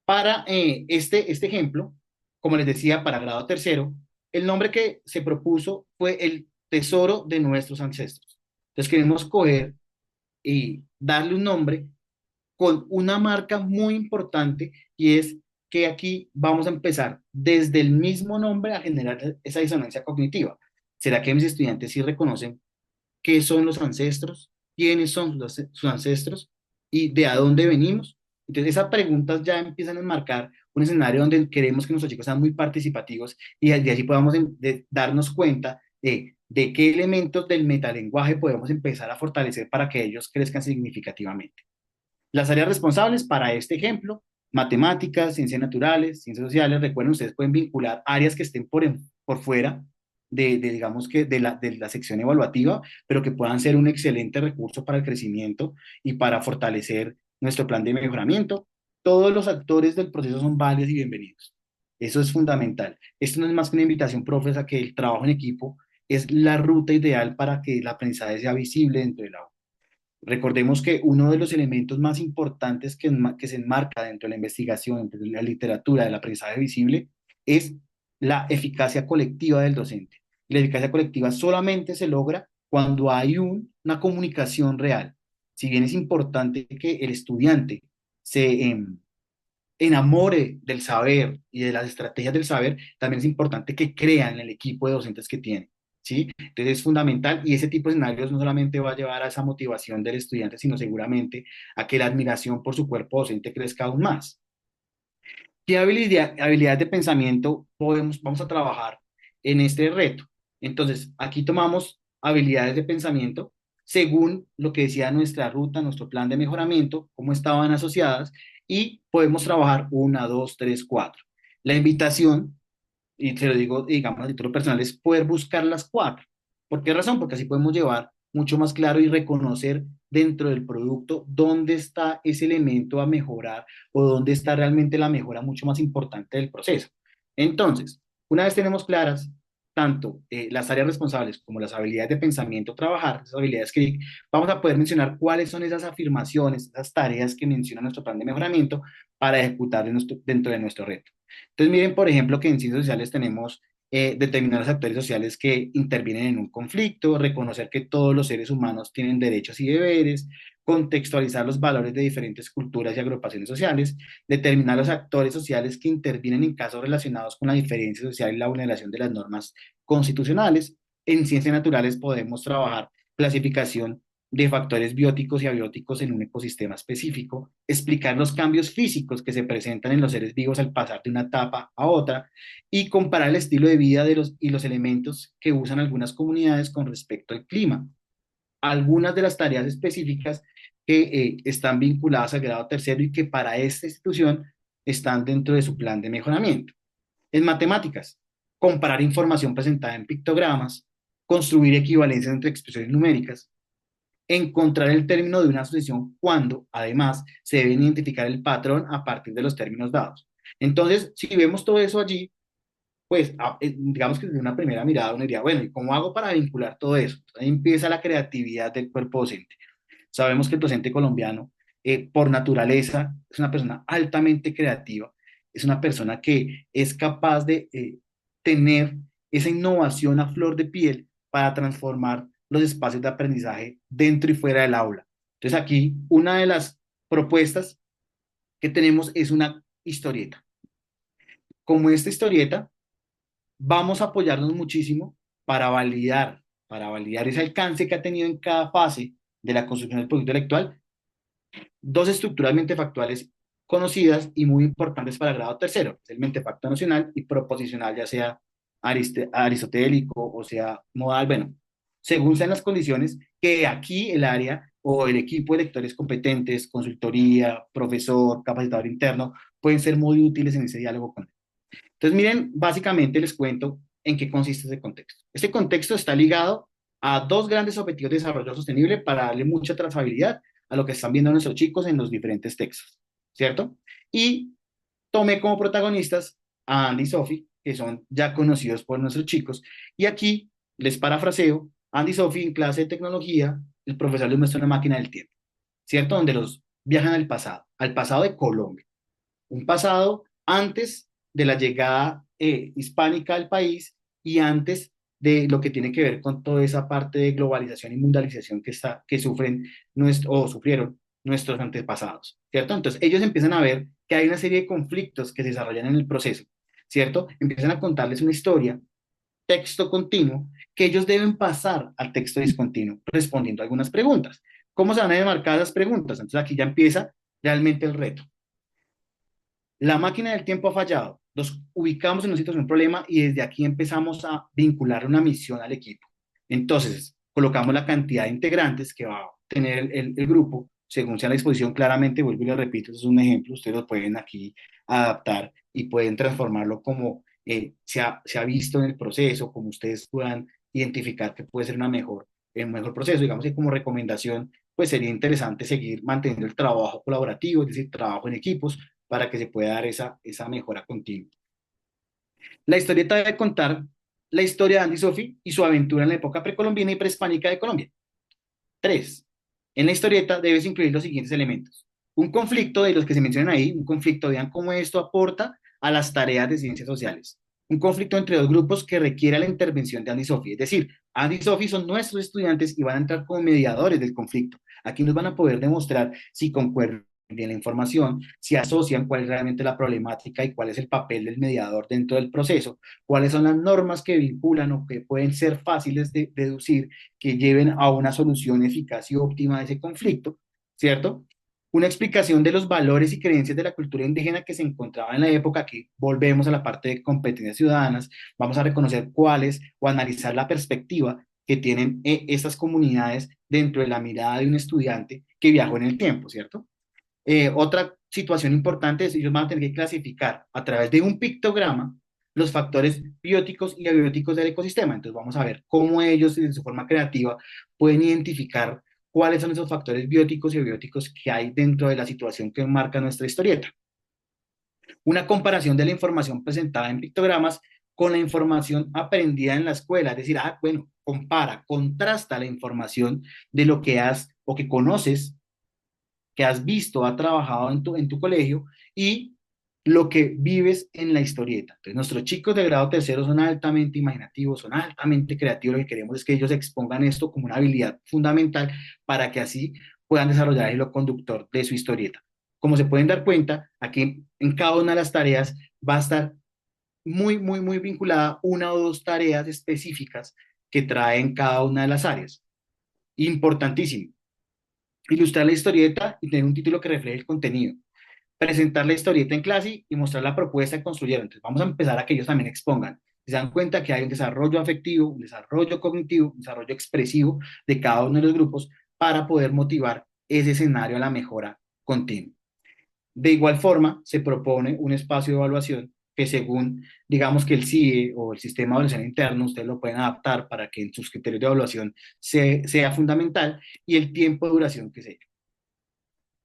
para este ejemplo, como les decía, para grado tercero, el nombre que se propuso fue el tesoro de nuestros ancestros. Entonces, queremos coger y darle un nombre con una marca muy importante y es que aquí vamos a empezar desde el mismo nombre a generar esa disonancia cognitiva. ¿Será que mis estudiantes sí reconocen qué son los ancestros, quiénes son sus ancestros y de a dónde venimos? Entonces, esas preguntas ya empiezan a enmarcar un escenario donde queremos que nuestros chicos sean muy participativos y de allí podamos darnos cuenta de qué elementos del metalenguaje podemos empezar a fortalecer para que ellos crezcan significativamente. Las áreas responsables para este ejemplo, matemáticas, ciencias naturales, ciencias sociales, recuerden, ustedes pueden vincular áreas que estén por fuera digamos que de la sección evaluativa, pero que puedan ser un excelente recurso para el crecimiento y para fortalecer nuestro plan de mejoramiento. Todos los actores del proceso son válidos y bienvenidos. Eso es fundamental. Esto no es más que una invitación, profes, a que el trabajo en equipo es la ruta ideal para que el aprendizaje sea visible dentro del aula. Recordemos que uno de los elementos más importantes que se enmarca dentro de la investigación, dentro de la literatura del aprendizaje visible, es la eficacia colectiva del docente. La eficacia colectiva solamente se logra cuando hay una comunicación real. Si bien es importante que el estudiante se enamore del saber y de las estrategias del saber, también es importante que crean en el equipo de docentes que tiene. ¿Sí? Entonces es fundamental y ese tipo de escenarios no solamente va a llevar a esa motivación del estudiante, sino seguramente a que la admiración por su cuerpo docente crezca aún más. ¿Qué habilidades de pensamiento vamos a trabajar en este reto? Entonces, aquí tomamos habilidades de pensamiento según lo que decía nuestra ruta, nuestro plan de mejoramiento, cómo estaban asociadas, y podemos trabajar una, dos, tres, cuatro. La invitación, y te lo digo, digamos, a título personal, es poder buscar las cuatro. ¿Por qué razón? Porque así podemos llevar mucho más claro y reconocer dentro del producto dónde está ese elemento a mejorar o dónde está realmente la mejora mucho más importante del proceso. Entonces, una vez tenemos claras tanto las áreas responsables como las habilidades de pensamiento, trabajar, esas habilidades que vamos a poder mencionar cuáles son esas afirmaciones, esas tareas que menciona nuestro plan de mejoramiento para ejecutar dentro de nuestro reto. Entonces, miren, por ejemplo, que en ciencias sociales tenemos determinar los actores sociales que intervienen en un conflicto, reconocer que todos los seres humanos tienen derechos y deberes, contextualizar los valores de diferentes culturas y agrupaciones sociales, determinar los actores sociales que intervienen en casos relacionados con la diferencia social y la vulneración de las normas constitucionales. En ciencias naturales podemos trabajar clasificación de factores bióticos y abióticos en un ecosistema específico, explicar los cambios físicos que se presentan en los seres vivos al pasar de una etapa a otra y comparar el estilo de vida y los elementos que usan algunas comunidades con respecto al clima. Algunas de las tareas específicas que están vinculadas al grado tercero y que para esta institución están dentro de su plan de mejoramiento. En matemáticas, comparar información presentada en pictogramas, construir equivalencias entre expresiones numéricas, encontrar el término de una asociación cuando, además, se debe identificar el patrón a partir de los términos dados. Entonces, si vemos todo eso allí, pues digamos que desde una primera mirada uno diría, bueno, ¿y cómo hago para vincular todo eso? Entonces, ahí empieza la creatividad del cuerpo docente. Sabemos que el docente colombiano, por naturaleza, es una persona altamente creativa, es una persona que es capaz de tener esa innovación a flor de piel para transformar los espacios de aprendizaje dentro y fuera del aula. Entonces aquí una de las propuestas que tenemos es una historieta. Como esta historieta, vamos a apoyarnos muchísimo para validar ese alcance que ha tenido en cada fase de la construcción del producto intelectual, dos estructuras mentefactuales conocidas y muy importantes para el grado tercero, el mentefacto nocional y proposicional, ya sea aristotélico o sea modal, bueno, según sean las condiciones, que aquí el área o el equipo de lectores competentes, consultoría, profesor, capacitador interno, pueden ser muy útiles en ese diálogo con él. Entonces, miren, básicamente les cuento en qué consiste ese contexto. Este contexto está ligado a dos grandes objetivos de desarrollo sostenible para darle mucha trazabilidad a lo que están viendo nuestros chicos en los diferentes textos, ¿cierto? Y tomé como protagonistas a Andy y Sophie, que son ya conocidos por nuestros chicos, y aquí les parafraseo, Andy y Sophie en clase de tecnología, el profesor les muestra una máquina del tiempo, ¿cierto? Donde los viajan al pasado de Colombia, un pasado antes de la llegada hispánica al país y antes de lo que tiene que ver con toda esa parte de globalización y mundialización que sufren o sufrieron nuestros antepasados, ¿cierto? Entonces ellos empiezan a ver que hay una serie de conflictos que se desarrollan en el proceso, ¿cierto? Empiezan a contarles una historia, texto continuo, que ellos deben pasar al texto discontinuo, respondiendo a algunas preguntas. ¿Cómo se van a demarcar las preguntas? Entonces aquí ya empieza realmente el reto. La máquina del tiempo ha fallado. Nos ubicamos en una situación, un problema, y desde aquí empezamos a vincular una misión al equipo. Entonces, colocamos la cantidad de integrantes que va a tener el grupo, según sea la disposición, claramente, vuelvo y le repito, eso es un ejemplo, ustedes lo pueden aquí adaptar y pueden transformarlo como se ha visto en el proceso, como ustedes puedan identificar que puede ser un mejor proceso. Digamos que como recomendación, pues sería interesante seguir manteniendo el trabajo colaborativo, es decir, trabajo en equipos, para que se pueda dar esa mejora continua. La historieta debe contar la historia de Andy Sophie y su aventura en la época precolombina y prehispánica de Colombia. 3. En la historieta debes incluir los siguientes elementos. Un conflicto de los que se mencionan ahí, un conflicto, vean cómo esto aporta a las tareas de ciencias sociales. Un conflicto entre dos grupos que requiere la intervención de Andy y Sophie. Es decir, Andy y Sophie son nuestros estudiantes y van a entrar como mediadores del conflicto. Aquí nos van a poder demostrar si concuerdan bien la información, si asocian cuál es realmente la problemática y cuál es el papel del mediador dentro del proceso, cuáles son las normas que vinculan o que pueden ser fáciles de deducir que lleven a una solución eficaz y óptima de ese conflicto, ¿cierto? Una explicación de los valores y creencias de la cultura indígena que se encontraba en la época, que volvemos a la parte de competencias ciudadanas, vamos a reconocer cuáles o analizar la perspectiva que tienen estas comunidades dentro de la mirada de un estudiante que viajó en el tiempo, ¿cierto? Otra situación importante es que ellos van a tener que clasificar a través de un pictograma los factores bióticos y abióticos del ecosistema. Entonces vamos a ver cómo ellos en su forma creativa pueden identificar cuáles son esos factores bióticos y abióticos que hay dentro de la situación que marca nuestra historieta. Una comparación de la información presentada en pictogramas con la información aprendida en la escuela, es decir, bueno, compara, contrasta la información de lo que has o que conoces, que has visto, ha trabajado en tu colegio y lo que vives en la historieta. Entonces, nuestros chicos de grado tercero son altamente imaginativos, son altamente creativos. Lo que queremos es que ellos expongan esto como una habilidad fundamental para que así puedan desarrollar el hilo conductor de su historieta. Como se pueden dar cuenta, aquí en cada una de las tareas va a estar muy vinculada una o dos tareas específicas que traen cada una de las áreas. Importantísimo. Ilustrar la historieta y tener un título que refleje el contenido. Presentar la historieta en clase y mostrar la propuesta que construyeron. Entonces vamos a empezar a que ellos también expongan. Se dan cuenta que hay un desarrollo afectivo, un desarrollo cognitivo, un desarrollo expresivo de cada uno de los grupos para poder motivar ese escenario a la mejora continua. De igual forma, se propone un espacio de evaluación que según, digamos que el CIE o el sistema de evaluación interno, ustedes lo pueden adaptar para que en sus criterios de evaluación sea fundamental y el tiempo de duración que sea.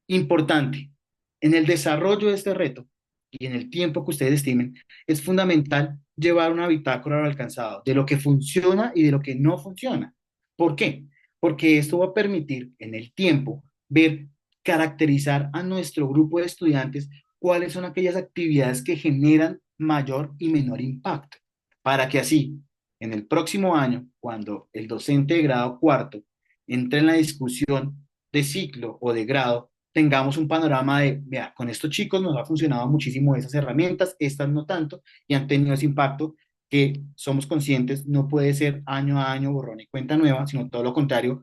Importante, en el desarrollo de este reto y en el tiempo que ustedes estimen, es fundamental llevar una bitácora al alcanzado de lo que funciona y de lo que no funciona. ¿Por qué? Porque esto va a permitir en el tiempo ver, caracterizar a nuestro grupo de estudiantes cuáles son aquellas actividades que generan mayor y menor impacto, para que así, en el próximo año, cuando el docente de grado cuarto entre en la discusión de ciclo o de grado, tengamos un panorama de, vea, con estos chicos nos ha funcionado muchísimo esas herramientas, estas no tanto, y han tenido ese impacto que somos conscientes, no puede ser año a año borrón y cuenta nueva, sino todo lo contrario,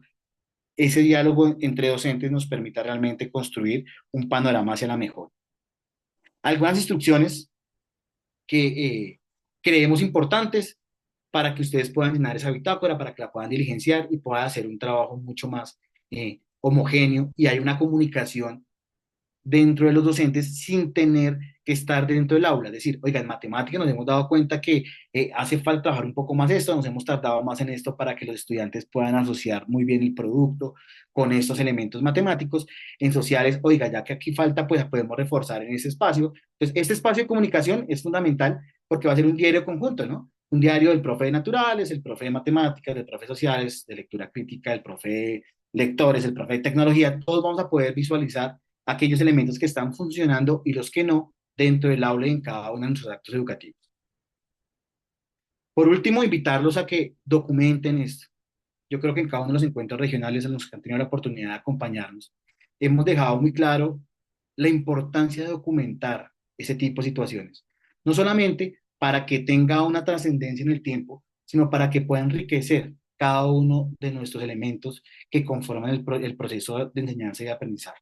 ese diálogo entre docentes nos permita realmente construir un panorama hacia la mejor. Algunas instrucciones que creemos importantes para que ustedes puedan llenar esa bitácora, para que la puedan diligenciar y puedan hacer un trabajo mucho más homogéneo y hay una comunicación dentro de los docentes sin tener que estar dentro del aula. Es decir, oiga, en matemáticas nos hemos dado cuenta que hace falta trabajar un poco más esto, nos hemos tardado más en esto para que los estudiantes puedan asociar muy bien el producto con estos elementos matemáticos. En sociales, oiga, ya que aquí falta, pues podemos reforzar en ese espacio. Entonces, este espacio de comunicación es fundamental porque va a ser un diario conjunto, ¿no? Un diario del profe de naturales, el profe de matemáticas, del profe de sociales, de lectura crítica, el profe de lectores, el profe de tecnología, todos vamos a poder visualizar aquellos elementos que están funcionando y los que no dentro del aula y en cada uno de nuestros actos educativos. Por último, invitarlos a que documenten esto. Yo creo que en cada uno de los encuentros regionales en los que han tenido la oportunidad de acompañarnos, hemos dejado muy claro la importancia de documentar ese tipo de situaciones. No solamente para que tenga una trascendencia en el tiempo, sino para que pueda enriquecer cada uno de nuestros elementos que conforman el proceso de enseñanza y de aprendizaje.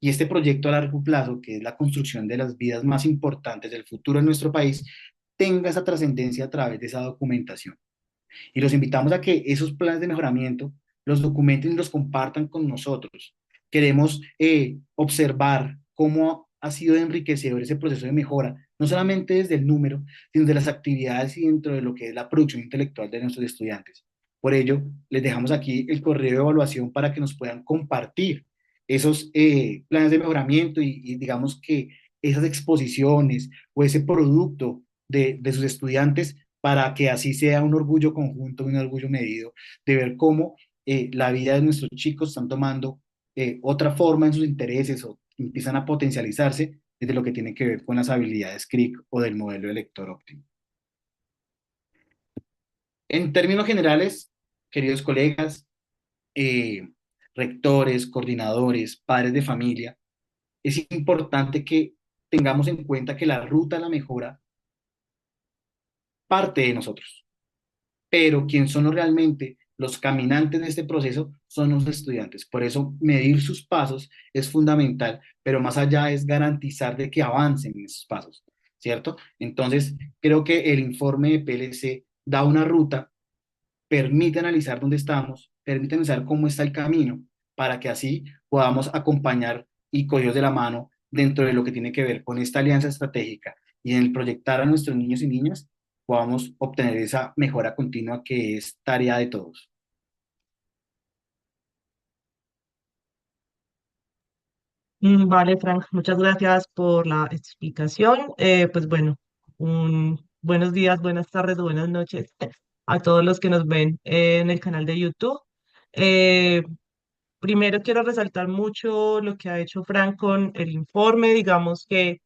Y este proyecto a largo plazo, que es la construcción de las vidas más importantes del futuro en nuestro país, tenga esa trascendencia a través de esa documentación. Y los invitamos a que esos planes de mejoramiento los documenten y los compartan con nosotros. Queremos observar cómo ha sido enriquecedor ese proceso de mejora, no solamente desde el número, sino de las actividades y dentro de lo que es la producción intelectual de nuestros estudiantes. Por ello, les dejamos aquí el correo de evaluación para que nos puedan compartir esos planes de mejoramiento y digamos que esas exposiciones o ese producto de sus estudiantes para que así sea un orgullo conjunto, un orgullo medido, de ver cómo la vida de nuestros chicos están tomando otra forma en sus intereses o empiezan a potencializarse desde lo que tiene que ver con las habilidades CRIC o del modelo de lector óptimo. En términos generales, queridos colegas, eh, rectores, coordinadores, padres de familia, es importante que tengamos en cuenta que la ruta a la mejora parte de nosotros, pero quien son realmente los caminantes de este proceso son los estudiantes. Por eso medir sus pasos es fundamental, pero más allá es garantizar de que avancen en esos pasos, ¿cierto? Entonces, creo que el informe de PLC da una ruta, permite analizar dónde estamos, permite analizar cómo está el camino, para que así podamos acompañar y cogerlos de la mano dentro de lo que tiene que ver con esta alianza estratégica y en el proyectar a nuestros niños y niñas podamos obtener esa mejora continua que es tarea de todos. Vale, Frank, muchas gracias por la explicación. Pues bueno, buenos días, buenas tardes o buenas noches a todos los que nos ven en el canal de YouTube. Eh, Primero quiero resaltar mucho lo que ha hecho Frank con el informe. Digamos que,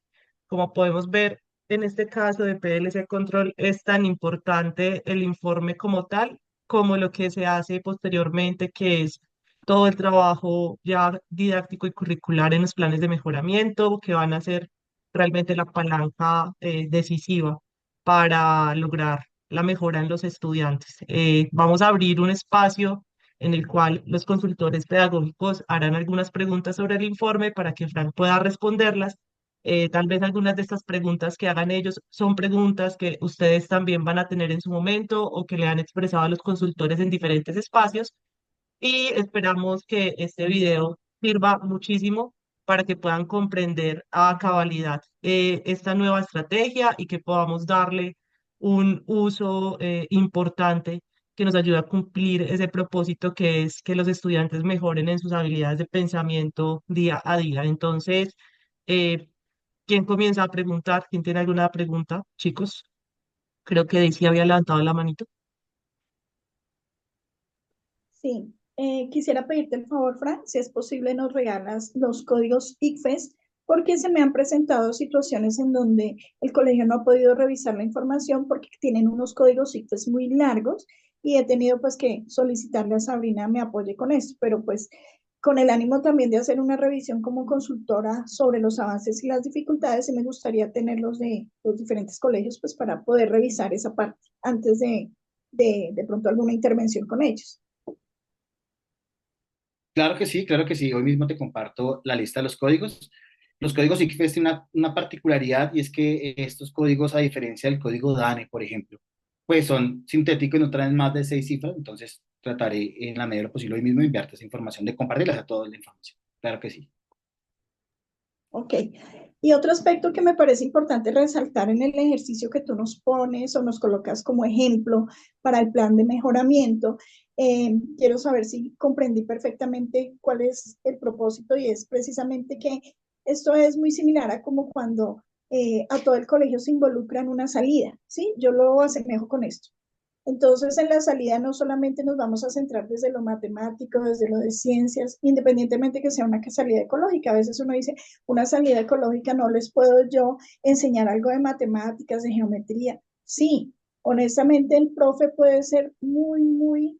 como podemos ver en este caso de PLC Control, es tan importante el informe como tal como lo que se hace posteriormente, que es todo el trabajo ya didáctico y curricular en los planes de mejoramiento, que van a ser realmente la palanca decisiva para lograr la mejora en los estudiantes. Vamos a abrir un espacio en el cual los consultores pedagógicos harán algunas preguntas sobre el informe para que Frank pueda responderlas. Tal vez algunas de estas preguntas que hagan ellos son preguntas que ustedes también van a tener en su momento o que le han expresado a los consultores en diferentes espacios, y esperamos que este video sirva muchísimo para que puedan comprender a cabalidad esta nueva estrategia y que podamos darle un uso importante que nos ayude a cumplir ese propósito, que es que los estudiantes mejoren en sus habilidades de pensamiento día a día. Entonces, eh, ¿quién comienza a preguntar? ¿Quién tiene alguna pregunta, chicos? Creo que Daisy había levantado la manito. Sí, quisiera pedirte el favor, Fran, si es posible nos regalas los códigos ICFES, porque se me han presentado situaciones en donde el colegio no ha podido revisar la información porque tienen unos códigos ICFES muy largos y he tenido pues que solicitarle a Sabrina me apoye con esto, pero pues con el ánimo también de hacer una revisión como consultora sobre los avances y las dificultades, y me gustaría tenerlos de los diferentes colegios pues para poder revisar esa parte antes de pronto alguna intervención con ellos. Claro que sí, claro que sí. Hoy mismo te comparto la lista de los códigos. Los códigos ICFES tienen una particularidad y es que estos códigos, a diferencia del código DANE, por ejemplo, pues son sintéticos y no traen más de 6 cifras, entonces trataré en la medida de lo posible hoy mismo de enviarte esa información, de compartirlas a todos la información. Claro que sí. Ok. Y otro aspecto que me parece importante resaltar en el ejercicio que tú nos pones o nos colocas como ejemplo para el plan de mejoramiento, quiero saber si comprendí perfectamente cuál es el propósito y es precisamente que esto es muy similar a como cuando a todo el colegio se involucra en una salida, ¿sí? Yo lo asemejo con esto. Entonces, en la salida no solamente nos vamos a centrar desde lo matemático, desde lo de ciencias, independientemente que sea una salida ecológica. A veces uno dice, una salida ecológica no les puedo yo enseñar algo de matemáticas, de geometría. Sí, honestamente el profe puede ser muy, muy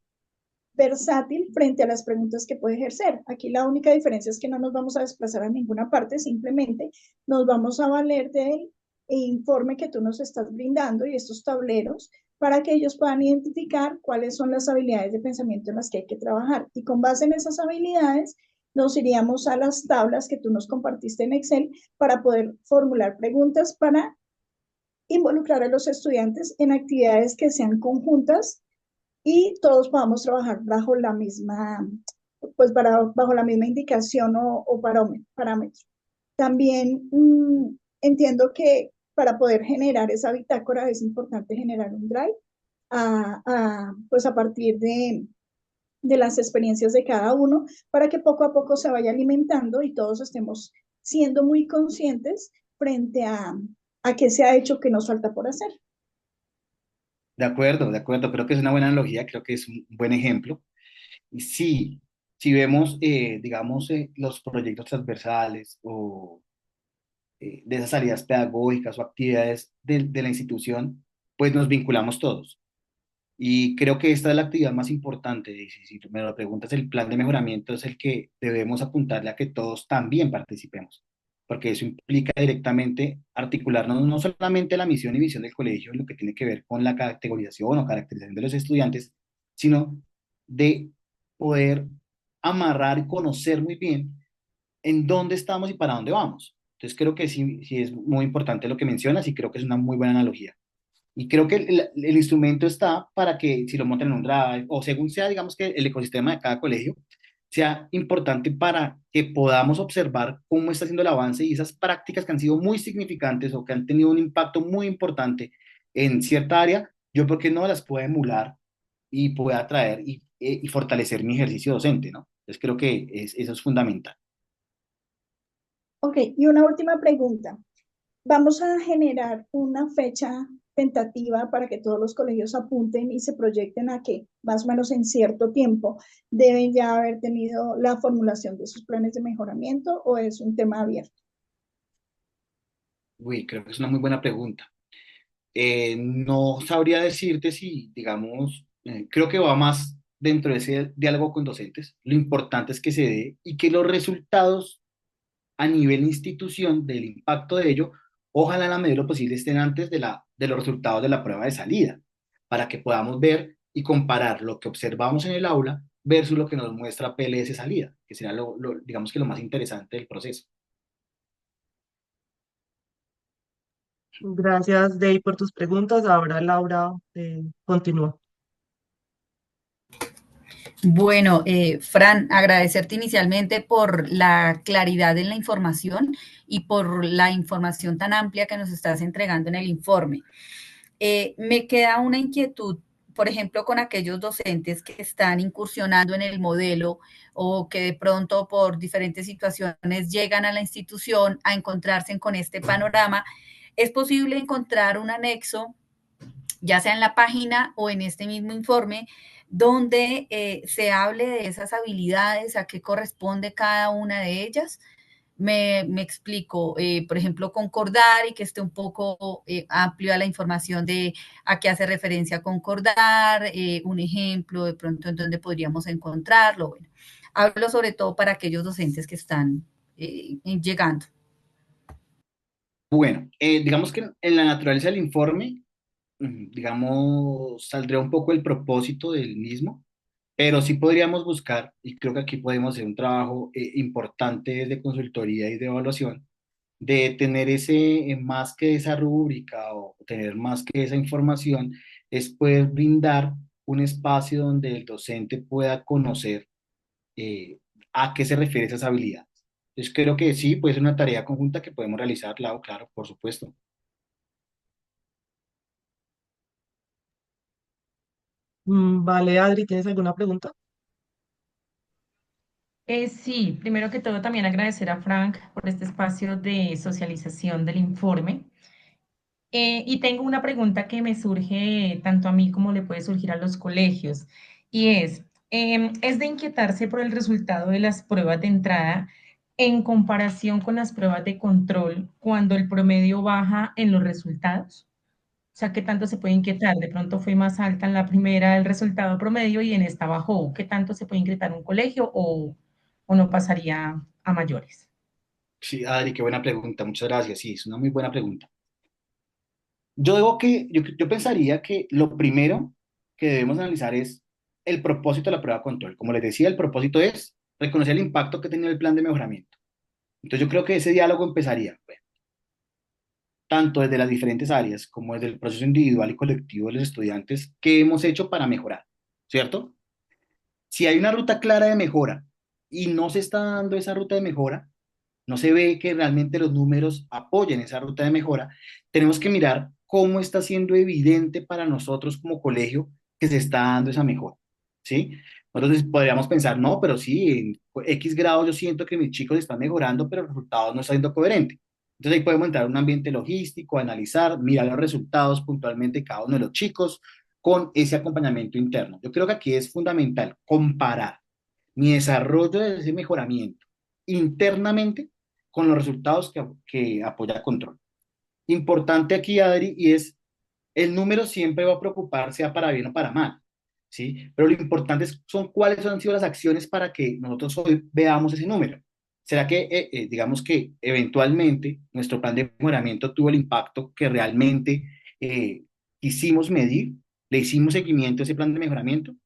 versátil frente a las preguntas que puede ejercer. Aquí la única diferencia es que no nos vamos a desplazar a ninguna parte, simplemente nos vamos a valer del informe que tú nos estás brindando y estos tableros para que ellos puedan identificar cuáles son las habilidades de pensamiento en las que hay que trabajar. Y con base en esas habilidades, nos iríamos a las tablas que tú nos compartiste en Excel para poder formular preguntas para involucrar a los estudiantes en actividades que sean conjuntas y todos podamos trabajar bajo la misma, bajo la misma indicación o parámetro. También entiendo que para poder generar esa bitácora es importante generar un drive pues a partir de las experiencias de cada uno para que poco a poco se vaya alimentando y todos estemos siendo muy conscientes frente a qué se ha hecho que nos falta por hacer. De acuerdo, creo que es una buena analogía, creo que es un buen ejemplo. Y sí, si vemos, digamos, los proyectos transversales o de esas salidas pedagógicas o actividades de la institución, pues nos vinculamos todos. Y creo que esta es la actividad más importante. Y si tú me lo preguntas, el plan de mejoramiento es el que debemos apuntarle a que todos también participemos, porque eso implica directamente articularnos no solamente la misión y visión del colegio, en lo que tiene que ver con la categorización o caracterización de los estudiantes, sino de poder amarrar y conocer muy bien en dónde estamos y para dónde vamos. Entonces creo que sí, sí es muy importante lo que mencionas y creo que es una muy buena analogía. Y creo que el instrumento está para que si lo montan en un drive o según sea, digamos que el ecosistema de cada colegio sea importante para que podamos observar cómo está haciendo el avance y esas prácticas que han sido muy significantes o que han tenido un impacto muy importante en cierta área, yo porque no las puedo emular y pueda atraer y fortalecer mi ejercicio docente, ¿no? Entonces creo que eso es fundamental. Ok, y una última pregunta. Vamos a generar una fecha tentativa para que todos los colegios apunten y se proyecten a que más o menos en cierto tiempo deben ya haber tenido la formulación de sus planes de mejoramiento o es un tema abierto. Uy, creo que es una muy buena pregunta. No sabría decirte si, digamos, creo que va más dentro de ese diálogo con docentes. Lo importante es que se dé y que los resultados a nivel institución del impacto de ello, ojalá en la medida de lo posible estén antes de los resultados de la prueba de salida, para que podamos ver y comparar lo que observamos en el aula versus lo que nos muestra PLS salida, que será digamos que lo más interesante del proceso. Gracias, Dey, por tus preguntas. Ahora Laura continúa. Bueno, Fran, agradecerte inicialmente por la claridad en la información y por la información tan amplia que nos estás entregando en el informe. Me queda una inquietud, por ejemplo, con aquellos docentes que están incursionando en el modelo o que de pronto por diferentes situaciones llegan a la institución a encontrarse con este panorama. ¿Es posible encontrar un anexo, ya sea en la página o en este mismo informe, donde se hable de esas habilidades, a qué corresponde cada una de ellas? Me explico, por ejemplo, concordar y que esté un poco amplio a la información de a qué hace referencia concordar, un ejemplo de pronto en donde podríamos encontrarlo. Bueno, hablo sobre todo para aquellos docentes que están llegando. Bueno, digamos que en la naturaleza del informe, digamos, saldría un poco el propósito del mismo, pero sí podríamos buscar, y creo que aquí podemos hacer un trabajo importante de consultoría y de evaluación, de tener ese, más que esa rúbrica o tener más que esa información, es poder brindar un espacio donde el docente pueda conocer eh, a qué se refiere esas habilidades. Entonces creo que sí, puede ser una tarea conjunta que podemos realizar, claro, por supuesto. Vale, Adri, ¿tienes alguna pregunta? Sí, primero que todo también agradecer a Frank por este espacio de socialización del informe. Y tengo una pregunta que me surge tanto a mí como le puede surgir a los colegios, y es de inquietarse por el resultado de las pruebas de entrada en comparación con las pruebas de control cuando el promedio baja en los resultados. O sea, ¿qué tanto se puede inquietar? De pronto fue más alta en la primera el resultado promedio y en esta bajó. ¿Qué tanto se puede inquietar un colegio o no pasaría a mayores? Sí, Adri, qué buena pregunta, muchas gracias. Sí, es una muy buena pregunta. Yo pensaría que lo primero que debemos analizar es el propósito de la prueba de control. Como les decía, el propósito es reconocer el impacto que tenía el plan de mejoramiento. Entonces yo creo que ese diálogo empezaría, bueno, tanto desde las diferentes áreas como desde el proceso individual y colectivo de los estudiantes, qué hemos hecho para mejorar, ¿cierto? Si hay una ruta clara de mejora y no se está dando esa ruta de mejora, no se ve que realmente los números apoyen esa ruta de mejora, tenemos que mirar cómo está siendo evidente para nosotros como colegio que se está dando esa mejora, ¿sí? Entonces podríamos pensar, no, pero sí, en X grado yo siento que mis chicos están mejorando, pero el resultado no está siendo coherente. Entonces ahí podemos entrar en un ambiente logístico, analizar, mirar los resultados puntualmente de cada uno de los chicos con ese acompañamiento interno. Yo creo que aquí es fundamental comparar mi desarrollo de ese mejoramiento internamente con los resultados que apoya control. Importante aquí, Adri, y es el número siempre va a preocupar, sea para bien o para mal, ¿sí? Pero lo importante son cuáles han sido las acciones para que nosotros hoy veamos ese número. ¿Será que, digamos que eventualmente nuestro plan de mejoramiento tuvo el impacto que realmente eh, quisimos medir? ¿Le hicimos seguimiento a ese plan de mejoramiento?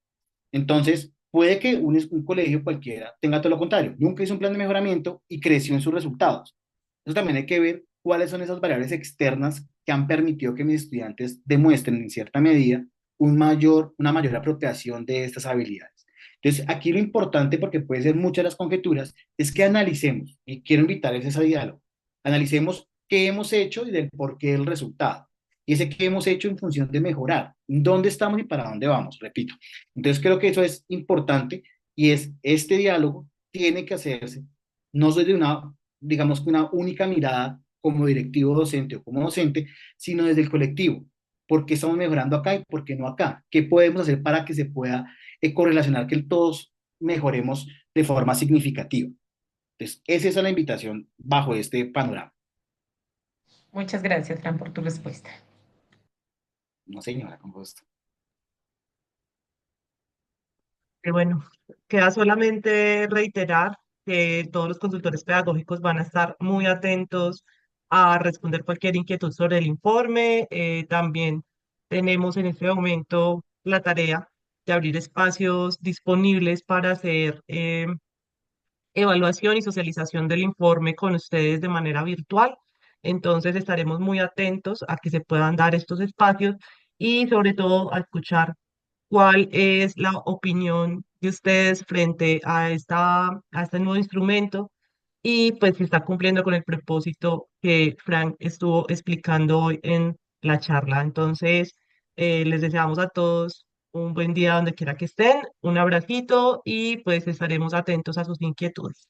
Entonces, puede que un colegio cualquiera tenga todo lo contrario. Nunca hizo un plan de mejoramiento y creció en sus resultados. Eso también hay que ver cuáles son esas variables externas que han permitido que mis estudiantes demuestren en cierta medida una mayor apropiación de estas habilidades. Entonces, aquí lo importante, porque puede ser muchas las conjeturas, es que analicemos, y quiero invitarles a ese diálogo, analicemos qué hemos hecho y del por qué el resultado. Y ese qué hemos hecho en función de mejorar, dónde estamos y para dónde vamos, repito. Entonces creo que eso es importante y es este diálogo tiene que hacerse no desde una, digamos que una única mirada como directivo docente o como docente, sino desde el colectivo. ¿Por qué estamos mejorando acá y por qué no acá? ¿Qué podemos hacer para que se pueda correlacionar que todos mejoremos de forma significativa? Entonces, esa es la invitación bajo este panorama. Muchas gracias, Fran, por tu respuesta. No, señora, con gusto. Bueno, queda solamente reiterar que todos los consultores pedagógicos van a estar muy atentos a responder cualquier inquietud sobre el informe. También tenemos en este momento la tarea de abrir espacios disponibles para hacer evaluación y socialización del informe con ustedes de manera virtual. Entonces estaremos muy atentos a que se puedan dar estos espacios y sobre todo a escuchar cuál es la opinión de ustedes frente a este nuevo instrumento y pues si está cumpliendo con el propósito que Frank estuvo explicando hoy en la charla. Entonces, les deseamos a todos un buen día donde quiera que estén, un abracito y pues estaremos atentos a sus inquietudes.